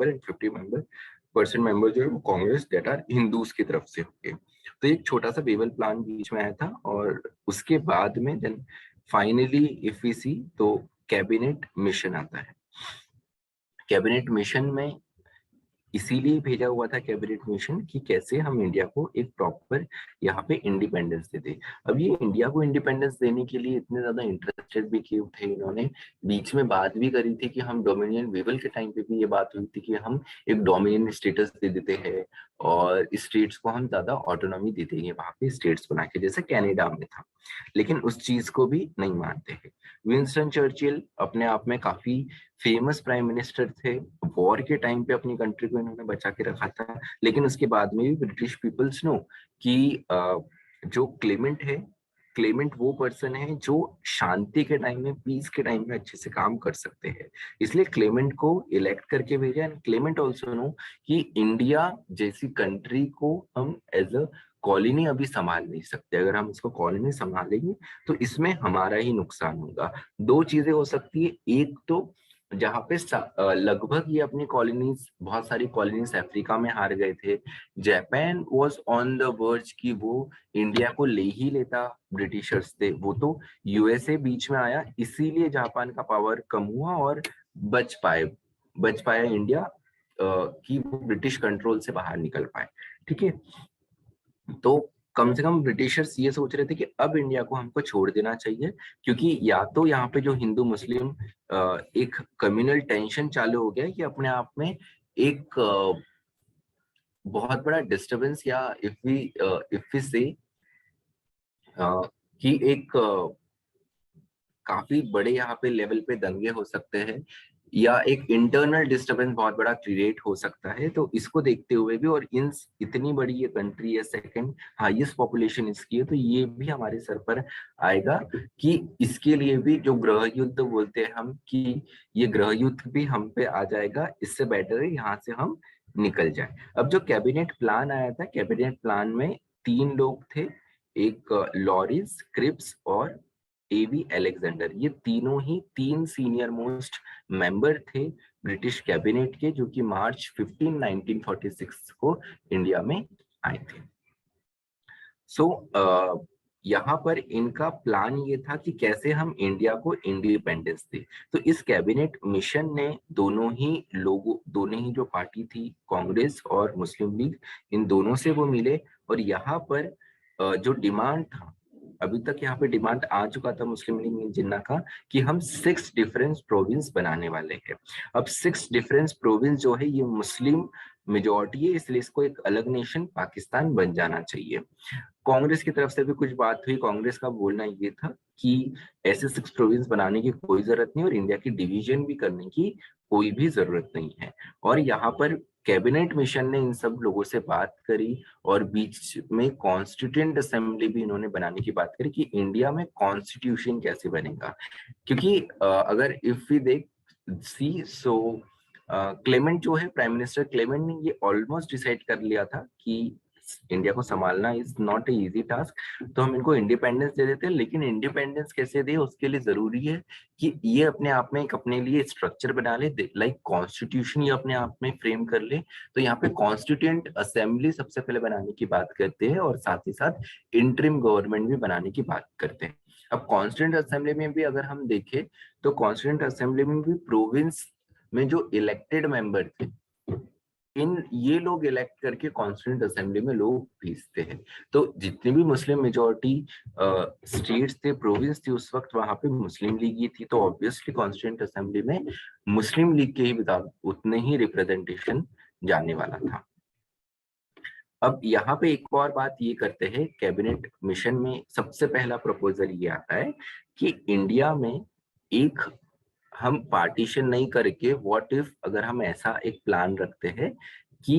एंड 50% मेंबर जो है वो कांग्रेस डेट आर हिंदूज की तरफ से होंगे। तो एक छोटा सा वेवल प्लान बीच में आया था, और उसके बाद में देन फाइनली इफ वी सी तो कैबिनेट मिशन आता है। कैबिनेट मिशन में इसीलिए भेजा हुआ था कैबिनेट मिशन कि कैसे हम इंडिया को एक प्रॉपर यहाँ पे इंडिपेंडेंस दे दे। अब ये इंडिया को इंडिपेंडेंस देने के लिए इतने ज्यादा इंटरेस्टेड भी क्यों थे, इन्होंने बीच में बात भी करी थी कि हम डोमिनियन वेवल के टाइम पे भी ये बात हुई थी कि हम एक डोमिनियन स्टेटस दे देते हैं और स्टेट्स को हम ज्यादा ऑटोनॉमी दे देंगे वहां पे स्टेट्स बना के, जैसे कैनेडा में था। लेकिन उस चीज को भी नहीं मानते हैं। विंस्टन चर्चिल अपने आप में काफी फेमस प्राइम मिनिस्टर थे, वॉर के टाइम पे अपनी कंट्री को इन्होंने बचा के रखा था, लेकिन उसके बाद में भी ब्रिटिश पीपल्स नो कि जो क्लेमेंट वो पर्सन है जो शांति के टाइम में, पीस के टाइम में अच्छे से काम कर सकते हैं, इसलिए क्लेमेंट को इलेक्ट करके भेजा। एंड क्लेमेंट ऑल्सो नो कि इंडिया जैसी कंट्री को हम एज अ कॉलोनी अभी संभाल नहीं सकते। अगर हम इसको कॉलोनी संभालेंगे तो इसमें हमारा ही नुकसान होगा। दो चीजें हो सकती है, एक तो जहाँ पे लगभग ये अपनी कॉलोनीज, बहुत सारी कॉलोनीज अफ्रीका में हार गए थे। Japan was on the verge कि वो इंडिया को ले ही लेता, ब्रिटिशर्स थे वो, तो यूएसए बीच में आया, इसीलिए जापान का पावर कम हुआ और बच पाया इंडिया, कि वो ब्रिटिश कंट्रोल से बाहर निकल पाए। ठीक है, तो कम से कम ब्रिटिशर्स ये सोच रहे थे कि अब इंडिया को हमको छोड़ देना चाहिए, क्योंकि या तो यहाँ पे जो हिंदू मुस्लिम एक कम्युनल टेंशन चालू हो गया है कि अपने आप में एक बहुत बड़ा डिस्टरबेंस, या इफ वी से कि एक काफी बड़े यहाँ पे लेवल पे दंगे हो सकते हैं, या एक इंटरनल डिस्टरबेंस बहुत बड़ा क्रिएट हो सकता है। तो इसको देखते हुए भी, और इन इतनी बड़ी ये कंट्री है, सेकंड हाईएस्ट पॉपुलेशन इसकी है, तो ये भी हमारे सर पर आएगा कि इसके लिए भी जो गृह युद्ध बोलते हैं हम, कि ये गृह युद्ध भी हम पे आ जाएगा, इससे बेटर है यहाँ से हम निकल जाए। अब जो कैबिनेट प्लान आया था, कैबिनेट प्लान में 3 लोग थे, एक लॉरेंस, क्रिप्स और एवी अलेक्जेंडर, ये तीनों ही 3 सीनियर मोस्ट मेंबर थे ब्रिटिश कैबिनेट के, जो कि मार्च 15 1946 को इंडिया में आए थे। सो यहाँ पर इनका प्लान ये था कि कैसे हम इंडिया को इंडिपेंडेंस दे। तो इस कैबिनेट मिशन ने दोनों ही जो पार्टी थी, कांग्रेस और मुस्लिम लीग, इन दोनों से वो मिले, और यहाँ पर जो डिमांड था, अभी तक यहाँ पे डिमांड आ चुका था मुस्लिम लीग में जिन्ना का, कि हम 6 डिफरेंस प्रोविंस बनाने वाले हैं। अब 6 डिफरेंस प्रोविंस जो है ये मुस्लिम मेजोरिटी है, इसलिए इसको एक अलग नेशन पाकिस्तान बन जाना चाहिए। कांग्रेस की तरफ से भी कुछ बात हुई। कांग्रेस का बोलना ये था कि ऐसे 6 प्रोविंस बनाने की कोई जरूरत नहीं, और इंडिया की डिवीजन भी करने की कोई भी जरूरत नहीं है। और यहाँ पर कैबिनेट मिशन ने इन सब लोगों से बात करी, और बीच में कॉन्स्टिट्यूएंट असेंबली भी इन्होंने बनाने की बात करी कि इंडिया में कॉन्स्टिट्यूशन कैसे बनेगा। क्योंकि अगर इफ वी देख सी सो क्लेमेंट जो है, प्राइम मिनिस्टर क्लेमेंट ने ये ऑलमोस्ट डिसाइड कर लिया था कि इंडिया को संभालना is not a easy task, तो हम इनको इंडिपेंडेंस दे देते हैं। लेकिन इंडिपेंडेंस कैसे दे, उसके लिए जरूरी है कि ये अपने आप में एक अपने लिए स्ट्रक्चर बना ले, लाइक कॉन्स्टिट्यूशन ये अपने आप में फ्रेम कर ले। तो यहाँ पे कॉन्स्टिट्यूएंट असेंबली सबसे पहले बनाने की बात करते हैं, और साथ ही साथ इंटरिम गवर्नमेंट भी बनाने की बात करते हैं। अब कॉन्स्टिट्यूएंट असेंबली में भी अगर हम देखें, तो कॉन्स्टिट्यूएंट असेंबली में भी प्रोविंस में जो इलेक्टेड मेंबर थे, ये लोग इलेक्ट करके कॉन्स्टिट्यूएंट असेंबली में लोग भेजते हैं। तो जितनी भी मुस्लिम मेजोरिटी स्टेट्स थे, प्रोविंस थी, उस वक्त वहां पे मुस्लिम लीग ही थी, तो ऑब्वियसली कॉन्स्टिट्यूएंट असेंबली में मुस्लिम लीग के ही विधान उतने ही रिप्रेजेंटेशन जाने वाला था। अब यहाँ पे एक और बात ये करते हैं, कैबिनेट मिशन में सबसे पहला प्रपोजल ये आता है कि इंडिया में एक हम पार्टीशन नहीं करके, व्हाट इफ अगर हम ऐसा एक प्लान रखते हैं कि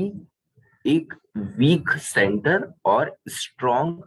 एक वीक सेंटर और स्ट्रॉन्ग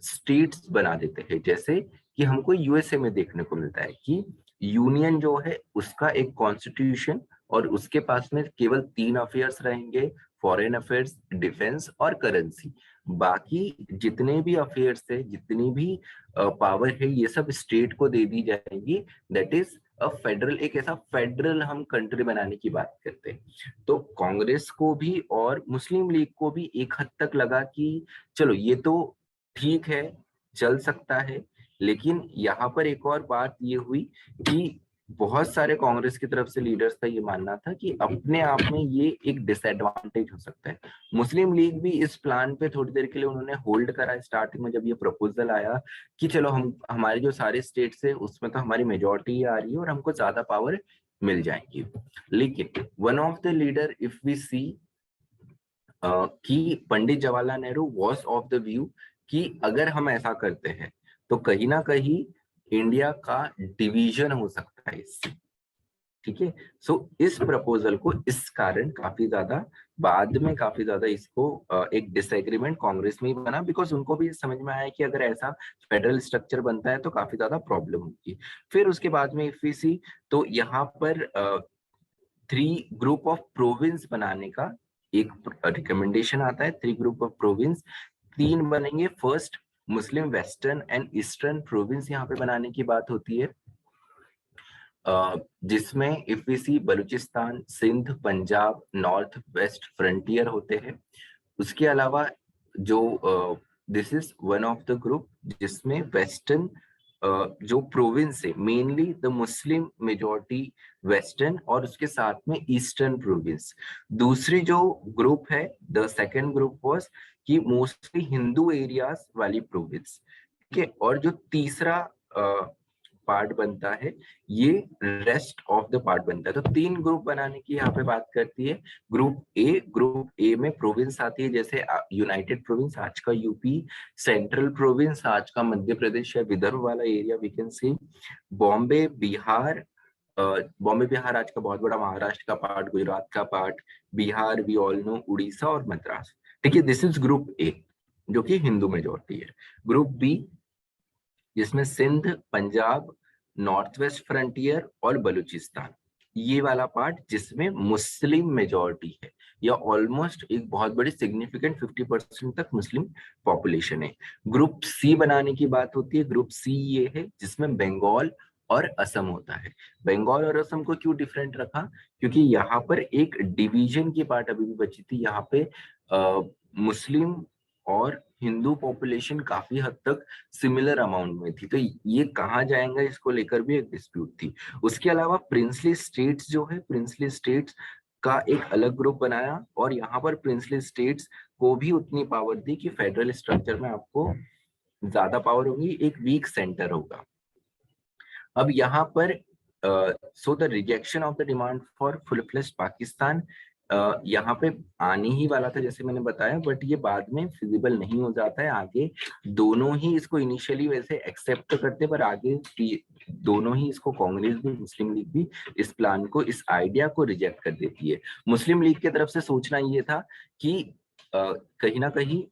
स्टेट्स बना देते हैं। जैसे कि हमको यूएसए में देखने को मिलता है कि यूनियन जो है उसका एक कॉन्स्टिट्यूशन, और उसके पास में केवल 3 अफेयर्स रहेंगे, फॉरेन अफेयर्स, डिफेंस और करेंसी। बाकी जितने भी अफेयर्स है, जितनी भी पावर है, ये सब स्टेट को दे दी जाएगी। दैट इज फेडरल, एक ऐसा फेडरल हम कंट्री बनाने की बात करते हैं। तो कांग्रेस को भी और मुस्लिम लीग को भी एक हद तक लगा कि चलो ये तो ठीक है, चल सकता है। लेकिन यहाँ पर एक और बात ये हुई कि बहुत सारे कांग्रेस की तरफ से लीडर्स का ये मानना था कि अपने आप में ये एक डिसएडवांटेज हो सकता है। मुस्लिम लीग भी इस प्लान पे थोड़ी देर के लिए उन्होंने होल्ड करा स्टार्टिंग में, जब ये प्रपोजल आया कि चलो हम हमारे जो सारे स्टेट्स है उसमें तो हमारी मेजोरिटी आ रही है और हमको ज्यादा पावर मिल जाएगी। लेकिन one of the leader if we see कि Pandit Jawaharlal Nehru was of the view कि अगर हम ऐसा करते हैं तो कहीं ना कहीं इंडिया का डिवीजन हो सकता है इससे। ठीक है। सो इस प्रपोजल को इस कारण काफी ज्यादा बाद में काफी ज्यादा इसको एक डिसएग्रीमेंट कांग्रेस में ही बना, बिकॉज उनको भी समझ में आया कि अगर ऐसा फेडरल स्ट्रक्चर बनता है तो काफी ज्यादा प्रॉब्लम होगी। फिर उसके बाद में इफ वी सी, तो यहाँ पर 3 ग्रुप ऑफ प्रोविंस बनाने का एक रिकमेंडेशन आता है। 3 ग्रुप ऑफ प्रोविंस, 3 बनेंगे। First, Muslim western and eastern province यहाँ पे बनाने की बात होती है, जिसमें if we see Balochistan, Sindh, Punjab, north west frontier होते हैं। उसके अलावा जो this is one of the group जिसमें वेस्टर्न जो प्रोविंस है, mainly the Muslim majority western, और उसके साथ में ईस्टर्न प्रोविंस। दूसरी जो ग्रुप है, द सेकेंड ग्रुप वाज कि मोस्टली हिंदू एरियाज वाली प्रोविंस, ठीक है। और जो तीसरा पार्ट बनता है, ये रेस्ट ऑफ द पार्ट बनता है। तो 3 ग्रुप बनाने की यहाँ पे बात करती है। ग्रुप ए में प्रोविंस आती है, जैसे यूनाइटेड प्रोविंस आज का यूपी, सेंट्रल प्रोविंस आज का मध्य प्रदेश या विदर्भ वाला area we can see, Bombay Bihar, Bombay Bihar आज का बहुत बड़ा महाराष्ट्र का पार्ट, गुजरात का part, Bihar we all know, Orissa और मद्रास, ठीक है। दिस इज ग्रुप ए जो कि हिंदू मेजोरिटी है। ग्रुप बी जिसमें Sindh, Punjab, north west frontier और बलूचिस्तान, ये वाला पार्ट जिसमें मुस्लिम मेजॉरिटी है, या ऑलमोस्ट एक बहुत बड़ी सिग्निफिकेंट 50% तक मुस्लिम पॉपुलेशन है। ग्रुप सी बनाने की बात होती है। ग्रुप सी ये है जिसमें बंगाल और असम होता है। बंगाल और असम को क्यों डिफरेंट रखा? क्योंकि यहाँ पर एक डिवीजन की पार्ट अभी भी बची थी। यहाँ पे मुस्लिम और हिंदू पॉपुलेशन काफी हद तक सिमिलर अमाउंट में थी, तो ये कहाँ जाएगा इसको लेकर भी एक डिस्प्यूट थी। उसके अलावा प्रिंसली स्टेट्स जो है, प्रिंसली स्टेट्स का एक अलग ग्रुप बनाया, और यहाँ पर प्रिंसली स्टेट्स को भी उतनी पावर दी कि फेडरल स्ट्रक्चर में आपको ज्यादा पावर होगी, एक वीक सेंटर होगा। अब यहाँ पर so the rejection of the demand for full fleshed Pakistan यहाँ पे आने ही वाला था जैसे मैंने बताया, बट ये बाद में फिजिबल नहीं हो जाता है। आगे दोनों ही इसको इनिशियली वैसे एक्सेप्ट करते, पर आगे दोनों ही इसको, कांग्रेस भी मुस्लिम लीग भी, इस प्लान को, इस आइडिया को रिजेक्ट कर देती है। मुस्लिम लीग की तरफ से सोचना ये था कि कहीं ना कहीं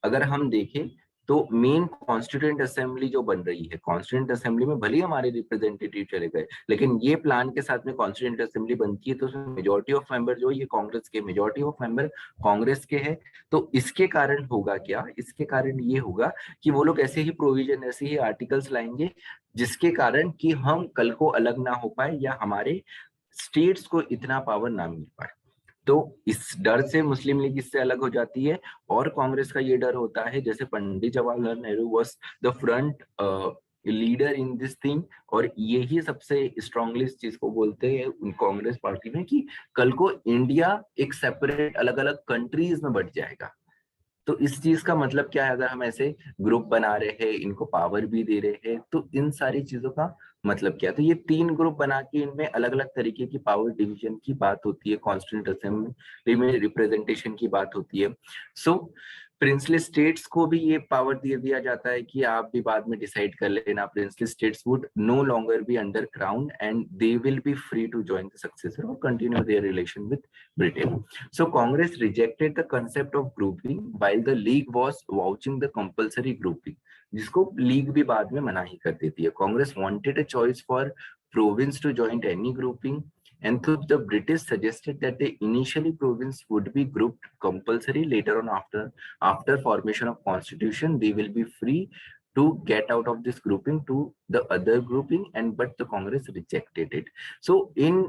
अगर हम देखें तो मेन कॉन्स्टिट्यूएंट असेंबली जो बन रही है, कॉन्स्टिट्यूएंट असेंबली में भले ही हमारे रिप्रेजेंटेटिव चले गए, लेकिन ये प्लान के साथ में कॉन्स्टिट्यूएंट असेंबली बनती है, तो उसमें मेजोरिटी ऑफ मेंबर जो ये कांग्रेस के, मेजोरिटी ऑफ मेंबर कांग्रेस के हैं। तो इसके कारण होगा क्या? इसके कारण ये होगा कि वो लोग ऐसे ही प्रोविजन, ऐसे ही आर्टिकल्स लाएंगे जिसके कारण कि हम कल को अलग ना हो पाए, या हमारे स्टेट्स को इतना पावर ना मिल पाए। तो इस डर से मुस्लिम लीग इससे अलग हो जाती है। और कांग्रेस का ये डर होता है, जैसे Pandit Jawaharlal Nehru was the front leader in this thing, और यही सबसे स्ट्रांगली इस चीज को बोलते हैं उन कांग्रेस पार्टी में कि कल को इंडिया एक सेपरेट अलग अलग कंट्रीज में बट जाएगा। तो इस चीज का मतलब क्या है? अगर हम ऐसे ग्रुप बना रहे हैं, इनको पावर भी दे रहे हैं, तो इन सारी चीजों का मतलब क्या है? तो ये 3 ग्रुप बना के इनमें अलग अलग तरीके की पावर डिवीजन की बात होती है, कॉन्स्टिट्यूंट असेंबली में रिप्रेजेंटेशन की बात होती है। सो प्रिंसली स्टेट्स को भी ये पावर दे दिया जाता है कि आप भी बाद में डिसाइड कर लेना। Princely states would no longer be under crown and they will be free to join the successor और continue their relation with Britain. So Congress rejected the concept of grouping while the League was vouching the compulsory grouping, जिसको league भी बाद में मना ही कर देती है. Congress wanted a choice for province to join any grouping, and so the British suggested that the initially province would be grouped compulsory. Later on, after formation of constitution, they will be free to get out of this grouping to the other grouping, and but the Congress rejected it. So in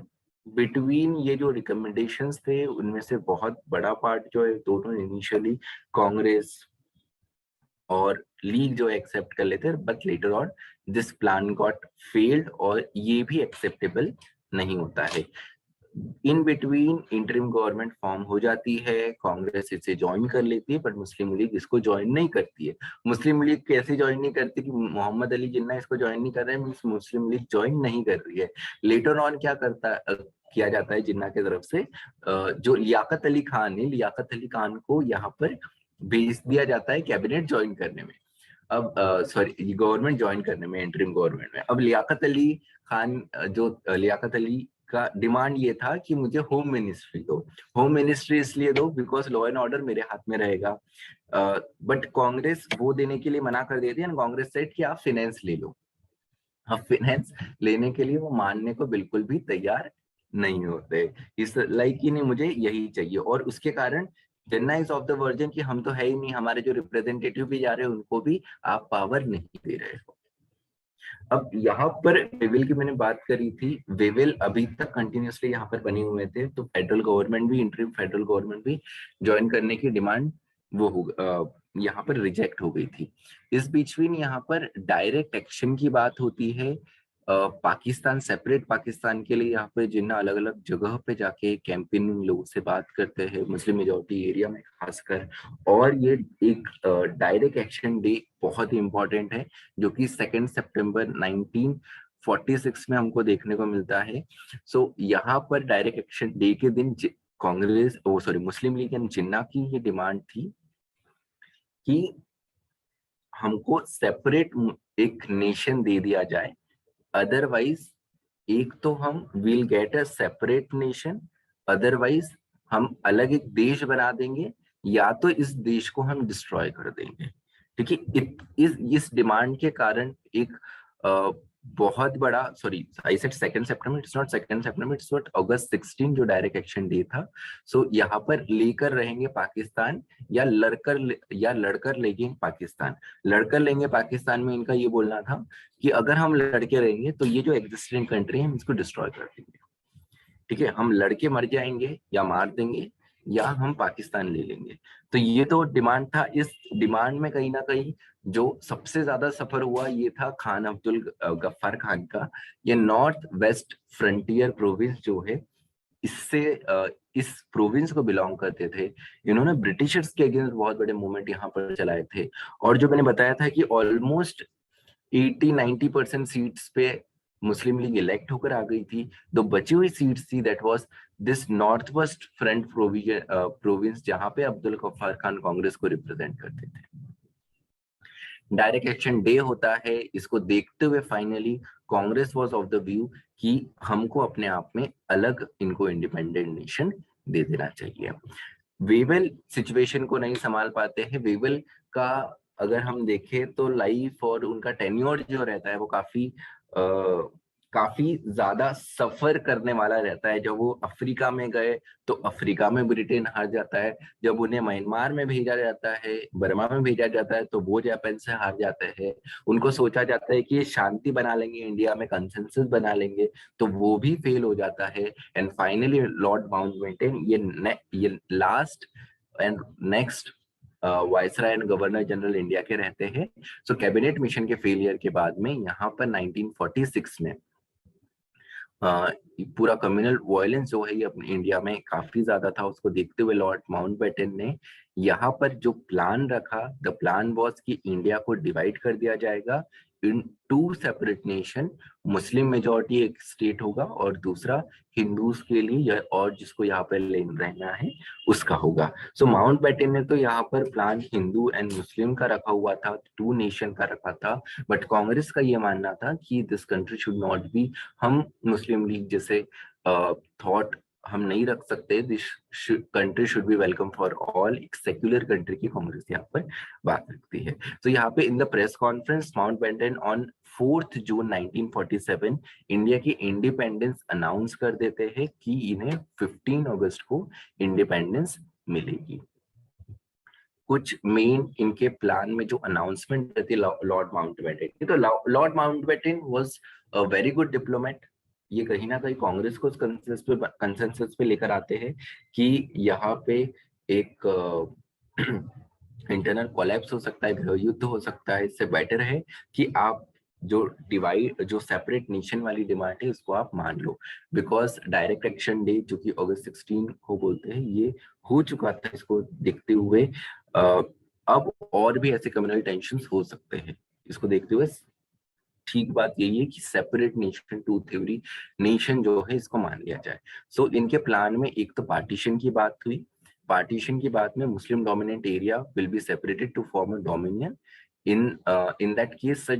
between ये जो recommendations थे उनमें से बहुत बड़ा part जो है दोनों इनिशियली कांग्रेस और लीग जो एक्सेप्ट कर लेते हैं, but later on this plan got failed और ये भी एक्सेप्टेबल नहीं होता है। In between interim government form हो जाती है, कांग्रेस इसे ज्वाइन कर लेती है, बट मुस्लिम लीग इसको ज्वाइन नहीं करती है। मुस्लिम लीग कैसे ज्वाइन नहीं करती कि मोहम्मद अली जिन्ना इसको ज्वाइन नहीं कर रहे हैं, मींस मुस्लिम लीग ज्वाइन नहीं कर रही है। लेटर ऑन क्या किया जाता है जिन्ना की तरफ से, जो लियाकत अली खान है, लियाकत अली खान को यहाँ पर भेज दिया जाता है कैबिनेट ज्वाइन करने में। अब सॉरी, गवर्नमेंट ज्वाइन करने में, इंटरिम गवर्नमेंट में। अब लियाकत अली खान, जो लियाकत अली का डिमांड ये था कि मुझे होम मिनिस्ट्री दो। होम मिनिस्ट्री इसलिए दो बिकॉज लॉ एंड ऑर्डर मेरे हाथ में रहेगा। बट कांग्रेस वो देने के लिए मना कर देती है एंड कांग्रेस सेड कि आप फाइनेंस ले लो। अब फाइनेंस लेने के लिए वो मानने को बिल्कुल भी तैयार नहीं होते। इस लाइक ही नहीं, मुझे यही चाहिए। और उसके कारण Chennai is of the version कि हम तो है ही नहीं, हमारे जो रिप्रेजेंटेटिव भी जा रहे हैं उनको भी आप पावर नहीं दे रहे हो। अब यहाँ पर वेविल की मैंने बात करी थी, वेविल अभी तक कंटिन्यूसली यहाँ पर बने हुए थे, तो फेडरल गवर्नमेंट भी, इंटरिम फेडरल गवर्नमेंट भी ज्वाइन करने की डिमांड वो यहाँ पर रिजेक्ट हो गई थी। इस बीच में यहाँ पर डायरेक्ट एक्शन की बात होती है। पाकिस्तान, सेपरेट पाकिस्तान के लिए यहाँ पे जिन्ना अलग अलग जगह पे जाके कैंपेनिंग लोगों से बात करते हैं, मुस्लिम मेजोरिटी एरिया में खासकर। और ये एक डायरेक्ट एक्शन डे बहुत ही इंपॉर्टेंट है, जो कि 2 सितंबर 1946 में हमको देखने को मिलता है। सो यहाँ पर डायरेक्ट एक्शन डे के दिन कांग्रेस, मुस्लिम लीग एंड जिन्ना की ये डिमांड थी कि हमको सेपरेट एक नेशन दे दिया जाए, अदरवाइज एक तो हम will get a separate nation, otherwise हम अलग एक देश बना देंगे, या तो इस देश को हम डिस्ट्रॉय कर देंगे। ठीक है, इस डिमांड के कारण एक बहुत बड़ा, sorry I said 2 September, it's not 2 September, it's not August 16 जो डायरेक्ट एक्शन डे था। सो यहाँ पर लेकर रहेंगे पाकिस्तान, या लड़कर लेंगे पाकिस्तान। लड़कर लेंगे पाकिस्तान में इनका ये बोलना था कि अगर हम लड़के रहेंगे तो ये जो एग्जिस्टिंग कंट्री है हम इसको डिस्ट्रॉय कर देंगे। ठीक है, हम लड़के मर जाएंगे या मार देंगे, या हम पाकिस्तान ले लेंगे। तो ये तो डिमांड था। इस डिमांड में कहीं ना कहीं जो सबसे ज्यादा सफर हुआ ये था खान अब्दुल गफ्फार खान का। ये नॉर्थ वेस्ट फ्रंटियर प्रोविंस जो है, इससे इस प्रोविंस को बिलोंग करते थे। इन्होंने ब्रिटिशर्स के अगेंस्ट बहुत बड़े मूवमेंट यहाँ पर चलाए थे। और जो मैंने बताया था कि ऑलमोस्ट 80-90% सीट्स पे मुस्लिम लीग इलेक्ट होकर आ गई थी। जो बची हुई सीट्स थी that was this north west front province, जहां पे अब्दुल गफ्फार खान कांग्रेस को रिप्रेजेंट करते थे। डायरेक्ट एक्शन डे होता है, इसको देखते हुए finally Congress was of the view कि हमको अपने आप में अलग इनको इंडिपेंडेंट नेशन दे देना चाहिए। वेवल सिचुएशन को नहीं संभाल पाते हैं। वेवल का अगर हम देखें तो लाइफ और उनका टेन्योर जो रहता है वो काफी ज्यादा सफर करने वाला रहता है। जब वो अफ्रीका में गए तो अफ्रीका में ब्रिटेन हार जाता है। जब उन्हें म्यांमार में भेजा जाता है, बर्मा में भेजा जाता है, तो वो जापान से हार जाते हैं। उनको सोचा जाता है कि ये शांति बना लेंगे, इंडिया में कंसेंसस बना लेंगे, तो वो भी फेल हो जाता है। एंड फाइनली लॉर्ड माउंटबेटन ये last and next viceroy and governor general India के रहते हैं। सो कैबिनेट मिशन के फेलियर के बाद में यहाँ पर 1946 में पूरा कम्युनल वायलेंस जो है ये अपने इंडिया में काफी ज्यादा था, उसको देखते हुए लॉर्ड माउंटबेटन ने यहाँ पर जो प्लान रखा, द प्लान वाज कि इंडिया को डिवाइड कर दिया जाएगा इन 2 सेपरेट नेशन। मुस्लिम मेजोरिटी एक स्टेट होगा और दूसरा हिंदूज के लिए और जिसको यहाँ पे रहना है उसका होगा। सो माउंटबेटन ने तो यहाँ पर प्लान हिंदू एंड मुस्लिम का रखा हुआ था, 2 नेशन का रखा था। बट कांग्रेस का ये मानना था कि this country should not be, हम मुस्लिम लीग जैसे थॉट हम नहीं रख सकते, this country should be welcome for all. एक सेक्युलर कंट्री की कांग्रेस यहाँ पर बात रखती है। तो यहाँ पे in the press conference Mountbatten on 4 June 1947 India की इंडिपेंडेंस अनाउंस कर देते हैं कि इन्हें 15 अगस्त को इंडिपेंडेंस मिलेगी। कुछ मेन इनके प्लान में जो अनाउंसमेंट रहती है लॉर्ड माउंटबेटन की, तो Lord Mountbatten was a very good diplomat. ये कहीं ना कहीं कांग्रेस को कंसेंसस पे लेकर आते हैं कि यहाँ पे एक इंटरनल कोलैप्स हो सकता है, गृह युद्ध हो सकता है। इससे बेटर है कि आप जो सेपरेट नेशन वाली डिमांड है उसको आप मान लो, बिकॉज डायरेक्ट एक्शन डे जो कि अगस्त 16 को बोलते हैं ये हो चुका था। इसको देखते हुए अब और भी ऐसे कम्युनल टेंशन हो सकते हैं। इसको देखते हुए ठीक बात यही है कि separate nation two theory nation जो है इसको मान लिया जाए। सो इनके प्लान में एक तो पार्टीशन की बात हुई। पार्टीशन की बात में Muslim dominant area will be separated to form a dominion, in that case the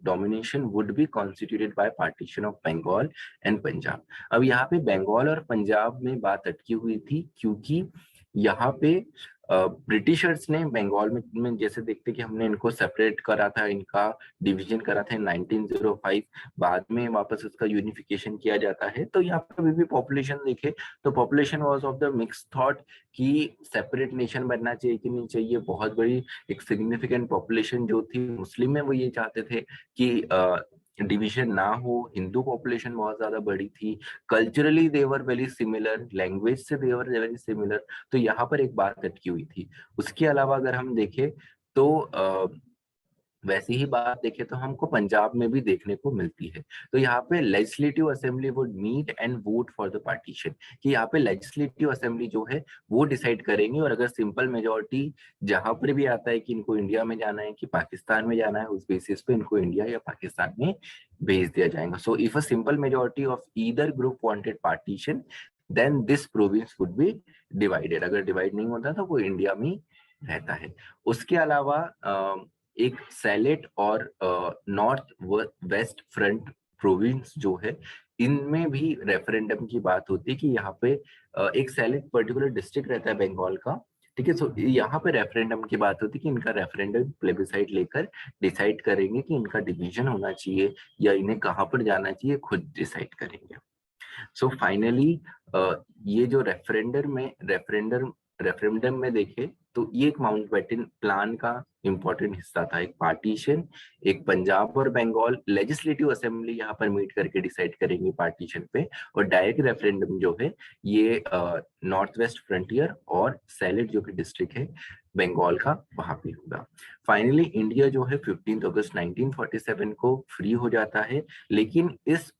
domination would be constituted by partition of Bengal and Punjab. अब यहाँ पे बंगाल और पंजाब में बात अटकी हुई थी क्योंकि यहाँ पे ब्रिटिशर्स ने बंगाल में जैसे देखते कि हमने इनको सेपरेट करा था, इनका डिवीजन करा था 1905, बाद में वापस उसका यूनिफिकेशन किया जाता है। तो यहाँ पे अभी भी पॉपुलेशन देखे तो population was of the mix thought कि सेपरेट नेशन बनना चाहिए कि नहीं चाहिए। बहुत बड़ी एक सिग्निफिकेंट पॉपुलेशन जो थी मुस्लिम में, वो ये चाहते थे कि डिवीजन ना हो। हिंदू पॉपुलेशन बहुत ज्यादा बड़ी थी, culturally they were very similar, language से दे वर वेरी सिमिलर। तो यहाँ पर एक बात अटकी हुई थी। उसके अलावा अगर हम देखें तो वैसी ही बात देखें तो हमको पंजाब में भी देखने को मिलती है। तो यहाँ पे legislative assembly would meet and vote for the partition, कि यहाँ पे लेजिस्लेटिव असेंबली जो है वो डिसाइड करेंगे। और अगर सिंपल मेजोरिटी जहां पर भी आता है कि इनको इंडिया में जाना है कि पाकिस्तान में जाना है, उस बेसिस पे इनको इंडिया या पाकिस्तान में भेज दिया जाएगा। So if a simple majority of either group wanted partition then this province would be divided. अगर डिवाइड नहीं होता तो वो इंडिया में रहता है। उसके अलावा एक सैलेट और नॉर्थ वेस्ट फ्रंट प्रोविंस जो है, इनमें भी रेफरेंडम की बात होती है कि यहाँ पे एक सैलेट पर्टिकुलर डिस्ट्रिक्ट रहता है बंगाल का, ठीक है। सो यहाँ पे रेफरेंडम की बात होती है कि इनका रेफरेंडम प्लेबिसाइट लेकर डिसाइड करेंगे कि इनका डिवीजन होना चाहिए या इन्हें कहाँ पर जाना चाहिए, खुद डिसाइड करेंगे। सो फाइनली ये जो रेफरेंडम में देखे तो ये एक माउंटबेटन प्लान का इंपॉर्टेंट हिस्सा था। एक पार्टीशन, एक पंजाब और बंगाल लेजिस्लेटिव असेंबली यहाँ पर मीट करके डिसाइड करेंगे पार्टीशन पे, और डायरेक्ट रेफरेंडम जो है ये नॉर्थ वेस्ट फ्रंटियर और सैलेट जो कि डिस्ट्रिक्ट है बंगाल का, वहां पे होगा। फाइनली इंडिया जो है 15 अगस्त 1947 को फ्री हो जाता है। लेकिन इस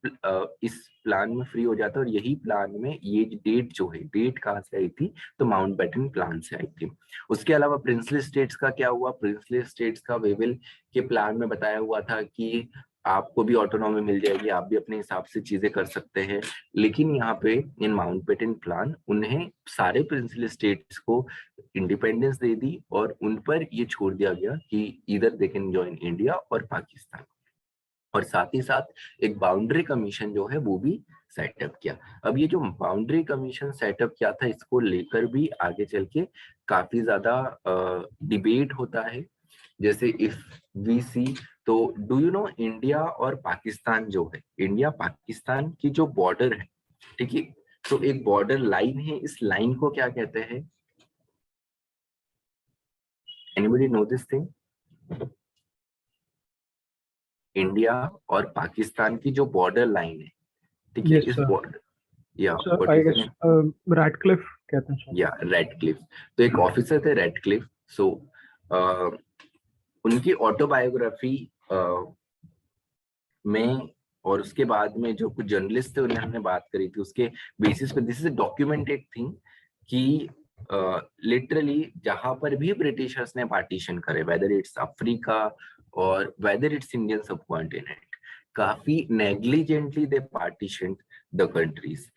प्लान में फ्री हो जाता है, और यही प्लान में ये डेट जो है, डेट कहाँ से आई थी, तो माउंटबेटन प्लान से आई थी। उसके अलावा प्रिंसली स्टेट्स का क्या हुआ? प्रिंसली स्टेट्स का वेविल के प्लान में बताया हुआ था कि आपको भी ऑटोनॉमी मिल जाएगी, आप भी अपने हिसाब से चीजें कर सकते हैं। लेकिन यहाँ पे इन माउंटबेटन प्लान उन्हें सारे प्रिंसली स्टेट्स को इंडिपेंडेंस दे दी, और उन पर ये छोड़ दिया गया कि इधर दे कैन जॉइन इंडिया और पाकिस्तान। और साथ ही साथ एक बाउंड्री कमीशन जो है वो भी सेटअप किया। अब ये जो बाउंड्री कमीशन सेटअप किया था, इसको लेकर भी आगे चल के काफी ज्यादा डिबेट होता है। जैसे इफ वी सी, तो डू यू नो इंडिया और पाकिस्तान जो है, इंडिया पाकिस्तान की जो बॉर्डर है, ठीक है, तो एक बॉर्डर लाइन है, इस लाइन को क्या कहते हैं? Anybody know this thing? India और पाकिस्तान की जो बॉर्डर लाइन है, ठीक है, Yes, इस sir. बॉर्डर, या So what I is guess Radcliffe कहते हैं या रेडक्लिफ। तो एक ऑफिसर थे रेडक्लिफ। सो उनकी ऑटोबायोग्राफी में, और उसके बाद में जो कुछ जर्नलिस्ट थे उन्होंने बात करी थी, उसके बेसिस पे दिस इज डॉक्यूमेंटेड थिंग कि लिटरली जहां पर भी ब्रिटिशर्स ने पार्टीशन करे, वेदर इट्स अफ्रीका और वेदर इट्स इंडियन सब कॉन्टिनेंट, काफी negligently they partition the countries.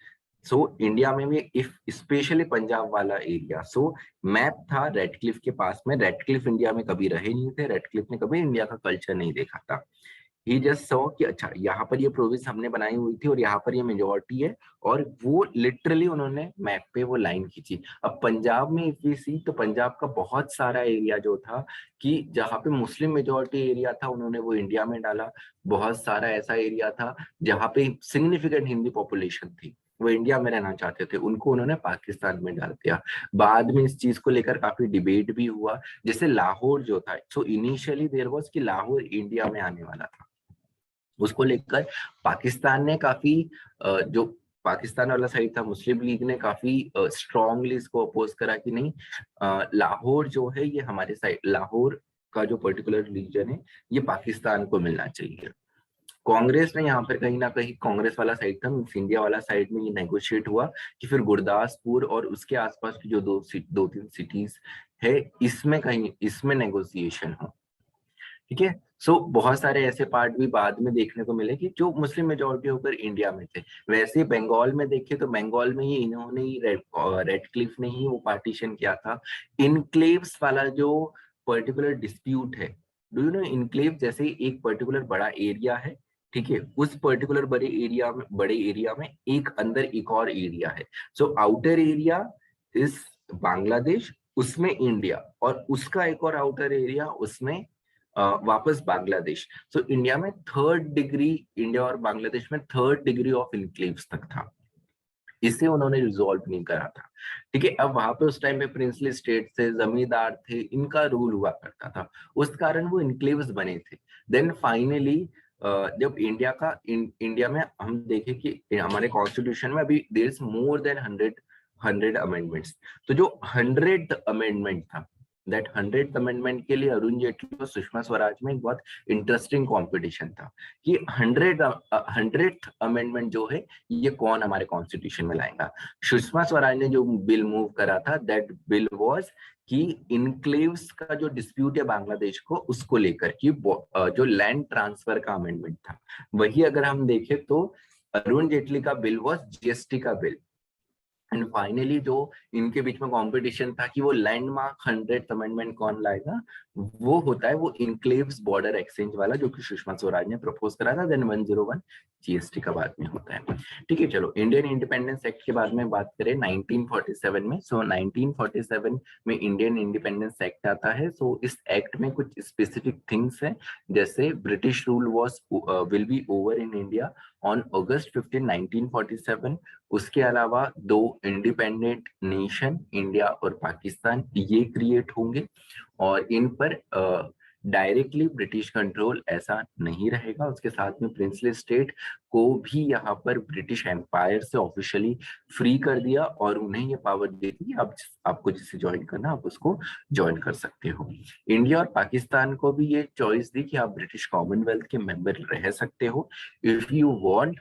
So India में भी इफ स्पेशली पंजाब वाला एरिया, सो मैप था रेडक्लिफ के पास में। रेडक्लिफ इंडिया में कभी रहे नहीं थे, रेडक्लिफ ने कभी इंडिया का कल्चर नहीं देखा था। ही जस्ट सॉ कि अच्छा यहाँ पर ये प्रोविंस हमने बनाई हुई थी और यहाँ पर ये मेजोरिटी है, और वो लिटरली उन्होंने मैप पे वो लाइन खींची। अब पंजाब में इफ वी सी, तो पंजाब का बहुत सारा एरिया जो था कि जहाँ पे मुस्लिम मेजोरिटी एरिया था, उन्होंने वो इंडिया में डाला। बहुत सारा ऐसा एरिया था जहाँ पे सिग्निफिकेंट हिंदी पॉपुलेशन थी, वो इंडिया में रहना चाहते थे, उनको उन्होंने पाकिस्तान में डाल दिया। बाद में इस चीज को लेकर काफी डिबेट भी हुआ। जैसे लाहौर जो था, सो इनिशियली देयर वाज कि लाहौर इंडिया में आने वाला था, उसको लेकर पाकिस्तान ने काफी जो पाकिस्तान वाला साइड था, मुस्लिम लीग ने काफी स्ट्रांगली इसको अपोज करा कि नहीं, लाहौर जो है ये हमारे साइड, लाहौर का जो पर्टिकुलर रीजन है ये पाकिस्तान को मिलना चाहिए। कांग्रेस ने यहाँ पर कहीं ना कहीं, कांग्रेस वाला साइड था, इंडिया वाला साइड में ये नेगोशिएट हुआ कि फिर गुरदासपुर और उसके आसपास की जो दो तीन सिटीज है, इसमें कहीं इसमें नेगोशिएशन हो, ठीक है। सो बहुत सारे ऐसे पार्ट भी बाद में देखने को मिले कि जो मुस्लिम मेजोरिटी होकर इंडिया में थे। वैसे बंगाल में देखे तो बंगाल में ही इन्होंने ही रेडक्लिफ ने ही वो पार्टीशन किया था। इनक्लेव्स वाला जो पर्टिकुलर डिस्प्यूट है, डू यू नो इनक्लेव जैसे एक पर्टिकुलर बड़ा एरिया है, ठीक है, उस पर्टिकुलर बड़े एरिया में एक अंदर एक और एरिया है, so outer area is Bangladesh, उसमें इंडिया, और उसका एक और आउटर एरिया, उसमें वापस बांग्लादेश। सो इंडिया में थर्ड डिग्री, इंडिया और बांग्लादेश में थर्ड डिग्री ऑफ इनक्लेव्स तक था, इसे उन्होंने रिजॉल्व नहीं करा था, ठीक है। अब वहां पे उस टाइम पे प्रिंसली स्टेट थे, जमींदार थे, इनका रूल हुआ करता था, उस कारण वो इनक्लेव्स बने थे। देन फाइनली जब इंडिया में हम देखें कि हमारे कॉन्स्टिट्यूशन में अभी there is more than 100 amendments, तो जो 100th अमेंडमेंट था, दैट 100th अमेंडमेंट के लिए अरुण जेटली और सुषमा स्वराज में एक बहुत इंटरेस्टिंग कॉम्पिटिशन था कि 100th अमेंडमेंट जो है ये कौन हमारे कॉन्स्टिट्यूशन में लाएगा। सुषमा स्वराज ने जो बिल मूव करा था, दैट बिल वाज कि इनक्लेव्स का जो डिस्प्यूट है बांग्लादेश को, उसको लेकर कि जो लैंड ट्रांसफर का अमेंडमेंट था, वही अगर हम देखें तो अरुण जेटली का बिल वाज जीएसटी का बिल। एंड फाइनली जो इनके बीच में कंपटीशन था कि वो लैंडमार्क 100th अमेंडमेंट कौन लाएगा, वो होता है वो इनक्लेव्स बॉर्डर एक्सचेंज वाला, जो कि सुषमा स्वराज ने प्रपोज करा था। देन 101 जीएसटी का बाद में होता है, ठीक है। चलो इंडियन इंडिपेंडेंस एक्ट के बारे में बात करें 1947 में। सो 1947 में इंडियन इंडिपेंडेंस एक्ट आता है। सो इस एक्ट में कुछ स्पेसिफिक थिंग्स है, जैसे British rule was will be over in India on August 15, 1947। उसके अलावा दो इंडिपेंडेंट नेशन, इंडिया और पाकिस्तान, ये क्रिएट होंगे और इन पर डायरेक्टली ब्रिटिश कंट्रोल ऐसा नहीं रहेगा। उसके साथ में प्रिंसली स्टेट को भी यहाँ पर ब्रिटिश एम्पायर से ऑफिशियली फ्री कर दिया और उन्हें ये पावर दे दी, अब आपको जिसे ज्वाइन करना आप उसको ज्वाइन कर सकते हो। इंडिया और पाकिस्तान को भी ये चॉइस दी कि आप ब्रिटिश कॉमनवेल्थ के मेंबर रह सकते हो इफ यू वांट,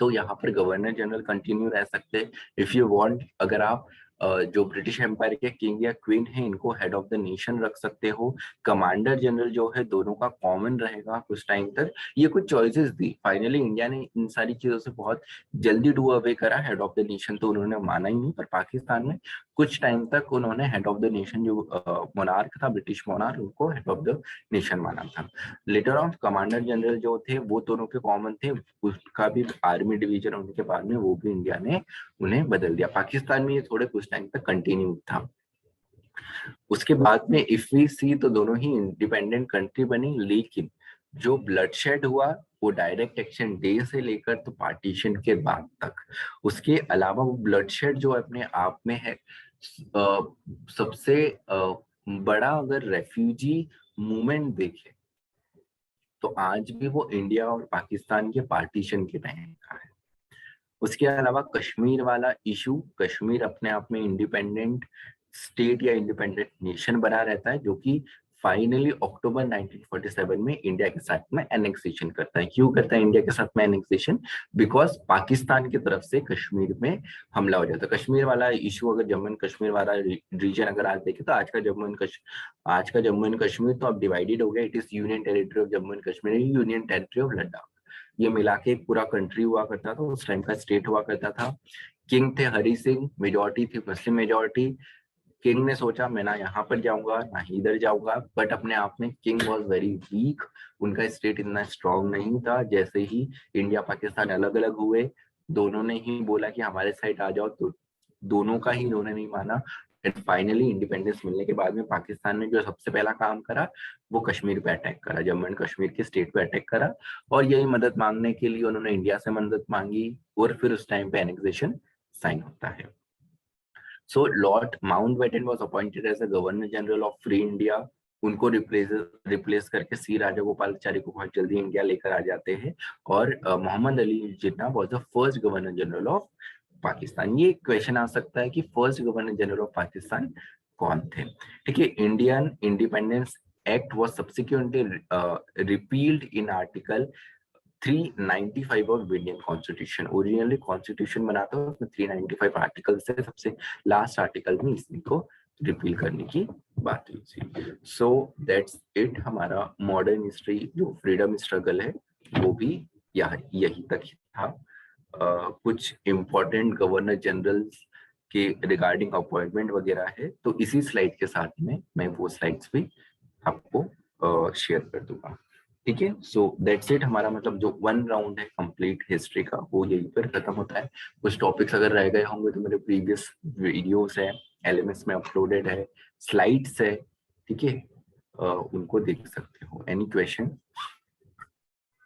तो यहाँ पर गवर्नर जनरल कंटिन्यू रह सकते हैं। इफ यू वांट, अगर आप जो ब्रिटिश एम्पायर के किंग या क्वीन है, इनको हेड ऑफ द नेशन रख सकते हो। कमांडर जनरल जो है दोनों का कॉमन रहेगा कुछ टाइम तक। ये कुछ चॉइसेस दी। फाइनली इंडिया ने इन सारी चीजों से बहुत जल्दी डू अवे करा, हेड ऑफ द नेशन तो उन्होंने माना ही नहीं, पर पाकिस्तान में कुछ टाइम तक उन्होंने हेड ऑफ द नेशन जो मोनार्क था, ब्रिटिश मोनार्क, उनको हेड ऑफ द नेशन माना था। लेटर ऑन कमांडर जनरल जो थे वो दोनों के कॉमन थे, उसका भी आर्मी डिवीजन होने के बाद में वो भी इंडिया ने उन्हें बदल दिया। पाकिस्तान में ये थोड़े कुछ टाइम तक कंटिन्यू था। उसके बाद में इफ वी सी तो दोनों ही इंडिपेंडेंट कंट्री बनी, लेकिन जो ब्लडशेड हुआ वो डायरेक्ट एक्शन डे से लेकर तो पार्टीशन के बाद तक। उसके अलावा वो ब्लडशेड जो अपने आप में है सबसे बड़ा, अगर रेफ्यूजी मूवमेंट देखे तो आज भी वो इंडिया और पाकिस्तान के पार्टीशन के टाइम का है। उसके अलावा कश्मीर वाला इशू, कश्मीर अपने आप में इंडिपेंडेंट स्टेट या इंडिपेंडेंट नेशन बना रहता है, जो कि फाइनली अक्टूबर 1947 में इंडिया के साथ में एनेक्सेशन करता है। क्यों करता है इंडिया के साथ में एनेक्सेशन? बिकॉज पाकिस्तान की तरफ से कश्मीर में हमला हो जाता है। कश्मीर वाला इशू, अगर जम्मू एंड कश्मीर वाला रीजन अगर आज देखें तो आज का जम्मू एंड कश्मीर तो अब डिवाइडेड हो गया। It is union territory of Jammu and Kashmir, union territory of Ladakh. ये मिला के एक पूरा कंट्री हुआ करता था, उस टाइम का स्टेट हुआ करता था। किंग थे हरि सिंह, मेजोरिटी थी मुस्लिम मेजोरिटी। किंग ने सोचा मैं ना यहाँ पर जाऊंगा ना ही इधर जाऊंगा, बट अपने आप में किंग वॉज वेरी वीक, उनका स्टेट इतना स्ट्रांग नहीं था। जैसे ही इंडिया पाकिस्तान अलग अलग हुए, दोनों ने ही बोला कि हमारे साइड आ जाओ, तो दोनों का ही इन्होंने नहीं माना। एंड फाइनली इंडिपेंडेंस मिलने के बाद में पाकिस्तान ने जो सबसे पहला काम करा वो कश्मीर पे अटैक करा, जम्मू एंड कश्मीर के स्टेट पे अटैक करा, और यही मदद मांगने के लिए उन्होंने इंडिया से मदद मांगी, और फिर उस टाइम पे एनेक्सेशन साइन होता है। So Lord Mountbatten was appointed as a governor general of free India. उनको रिप्लेस करके सी राजागोपालाचारी को बहुत जल्दी इंडिया लेकर आ जाते हैं, और Mohammad Ali Jinnah was the first governor general of Pakistan. ये क्वेश्चन आ सकता है कि first governor general of Pakistan कौन थे? ठीक है, Indian independence act was subsequently repealed in article 395 of Indian constitution. Originally constitution बना था उसमें 395 आर्टिकल से सबसे लास्ट आर्टिकल में इसको रिपील करने की बात हुई थी। So that's it. हमारा मॉडर्न हिस्ट्री जो फ्रीडम स्ट्रगल है वो भी यही तक था। कुछ इंपॉर्टेंट गवर्नर जनरल्स कि रिगार्डिंग अपॉइंटमेंट वगैरह है, तो इसी स्लाइड के साथ में मैं वो स्लाइड्स भी आपको शेयर कर दूंगा। ठीक है, सो दैट्स इट। हमारा मतलब जो 1 राउंड है कंप्लीट हिस्ट्री का वो यहीं पर खत्म होता है। कुछ टॉपिक्स अगर रह गए होंगे तो मेरे प्रीवियस वीडियोस है, LMS में अपलोडेड है, स्लाइड्स है, ठीक है, उनको देख सकते हो। Any question?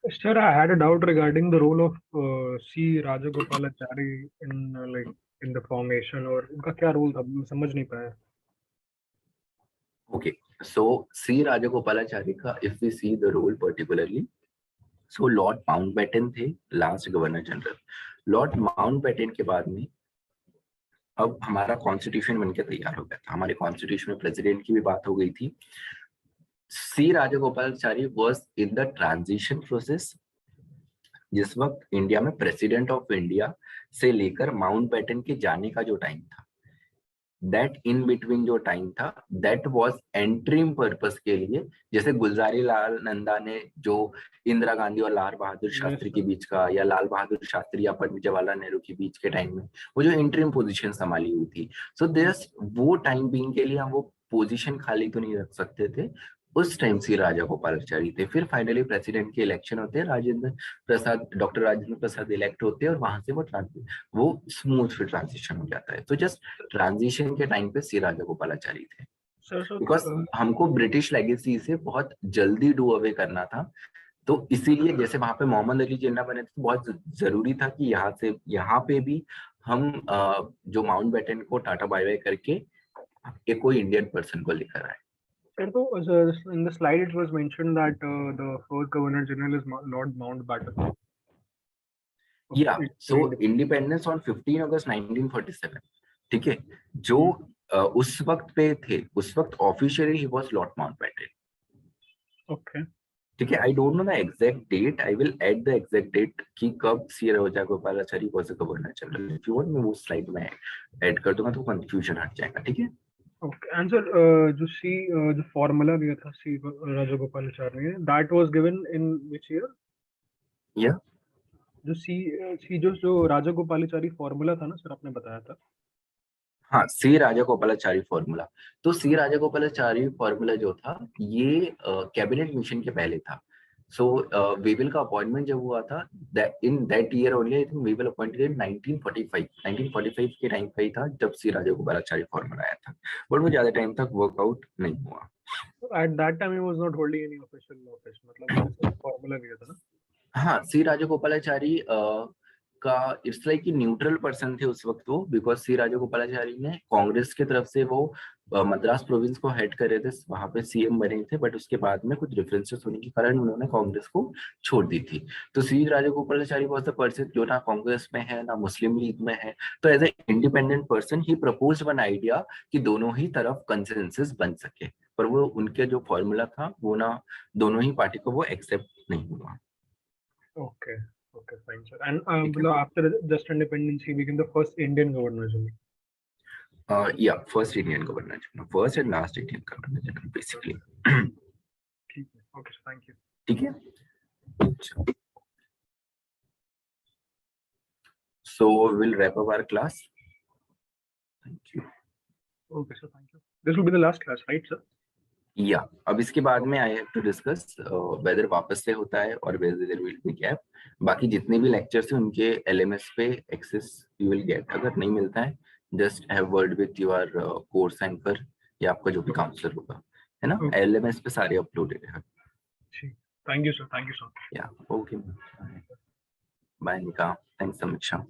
Sir, I had a doubt regarding the role of C. Rajagopalachari in like in the formation, और उनका क्या रोल था, मैं समझ नहीं पाया. Okay, so C. Rajagopalachari का if we see the role particularly, so Lord Mountbatten थे last governor general. Lord Mountbatten के बाद में अब हमारा कॉन्स्टिट्यूशन बनके तैयार हो गया था, हमारे कॉन्स्टिट्यूशन में प्रेसिडेंट की भी बात हो गई थी। C Rajagopalachari was in the transition process. जिस वक्त इंडिया में प्रेसिडेंट ऑफ इंडिया से लेकर माउंटबेटन के जाने का जो टाइम था, दैट इन बिटवीन जो टाइम था, दैट वाज एंट्रीम पर्पस के लिए। जैसे गुलजारी लाल नंदा ने जो इंदिरा गांधी और लाल बहादुर शास्त्री के बीच का, या लाल बहादुर शास्त्री या पंडित जवाहरलाल नेहरू के बीच के टाइम में वो जो इंटरिम पोजीशन संभाली हुई थी, सो दिस वो टाइम बीइंग के लिए हम वो पोजीशन खाली तो नहीं रख सकते थे। उस टाइम से राजागोपालाचारी थे। फिर फाइनली प्रेसिडेंट के इलेक्शन होते हैं, डॉक्टर राजेंद्र प्रसाद इलेक्ट होते हैं, और वहां से वो स्मूथ फिर ट्रांजिशन हो जाता है। तो जस्ट ट्रांजिशन के टाइम पे सी राजागोपालाचारी थे, Sir, so बिकॉज हमको ब्रिटिश लेगेसी से बहुत जल्दी डू अवे करना था। तो इसीलिए जैसे वहां पे मोहम्मद अली जिन्ना बने थे, तो बहुत जरूरी था कि यहाँ पे भी हम जो माउंटबेटन को टाटा बाय बाय करके एक कोई इंडियन पर्सन को लेकर आए। sir, so in the slide it was mentioned that the first Governor General is Lord Mountbatten. या सो इंडिपेंडेंस ऑन 15 अगस्त 1947, ठीक है, जो उस वक्त पे थे, उस वक्त officially he was Lord Mountbatten. Okay. ठीक है, I don't know the exact date, I will add the exact date कि कब C Rajagopalachari was the governor general. If you want मैं वो स्लाइड में ऐड कर दूंगा तो कंफ्यूजन हट जाएगा। ठीक है, Okay. And sir, जो formula दिया था C. Rajagopalachari ने, that was given in which year? या जो राजागोपालाचारी फॉर्मूला था ना सर, आपने बताया था। हाँ, सी राजागोपालाचारी फॉर्मूला। तो सी राजागोपालाचारी फॉर्मूला जो था ये कैबिनेट मिशन के पहले था। सो वेविल का अपॉइंटमेंट जब हुआ था, in that year only, I think वेविल appointed in 1945 के टाइम पे ही था जब सी राजागोपालाचारी फॉर्मूला आया था, बट वो ज्यादा टाइम तक वर्कआउट नहीं हुआ। At that time he was not holding any official office, मतलब फॉर्मूला दिया था ना। हाँ, सी राजागोपालाचारी का इट्स लाइक कि न्यूट्रल पर्सन थे उस वक्त वो, बिकॉज सी राजागोपालाचारी ने कांग्रेस की तरफ से वो मद्रास प्रोविंस को हेड कर रहे थे, वहां पे सीएम बने थे, बट उसके बाद में कुछ डिफरेंसेस होने के कारण उन्होंने कांग्रेस को छोड़ दी थी। तो सी राजागोपालाचारी वाज द पर्सन जो ना कांग्रेस में है ना मुस्लिम लीग में है, तो एज ए इंडिपेंडेंट पर्सन ही प्रपोज्ड वन आइडिया कि दोनों ही तरफ कंसेंसस बन सके, पर वो उनके जो फॉर्मूला था वो ना दोनों ही पार्टी को वो एक्सेप्ट नहीं हुआ। Okay, okay, fine, sir. And after just independence, he became the first Indian governor general. Yeah, first Indian governor general, first and last Indian governor general, basically. ठीक है, okay, sir, thank you. ठीक है, so we'll wrap up our class. Thank you. Okay, sir, thank you. This will be the last class, right, sir? या अब इसके बाद में I have to discuss whether वापस से होता है और whether there will be gap. बाकी जितने भी लेक्चर्स हैं उनके LMS पे एक्सेस यू विल गेट। अगर नहीं मिलता है just have word with your course anchor या आपका जो भी काउंसलर होगा, है ना, LMS पे सारे अपलोडेड है। Thank you sir, thank you sir. या ओके, बाय निका, थैंक्स समीक्षा।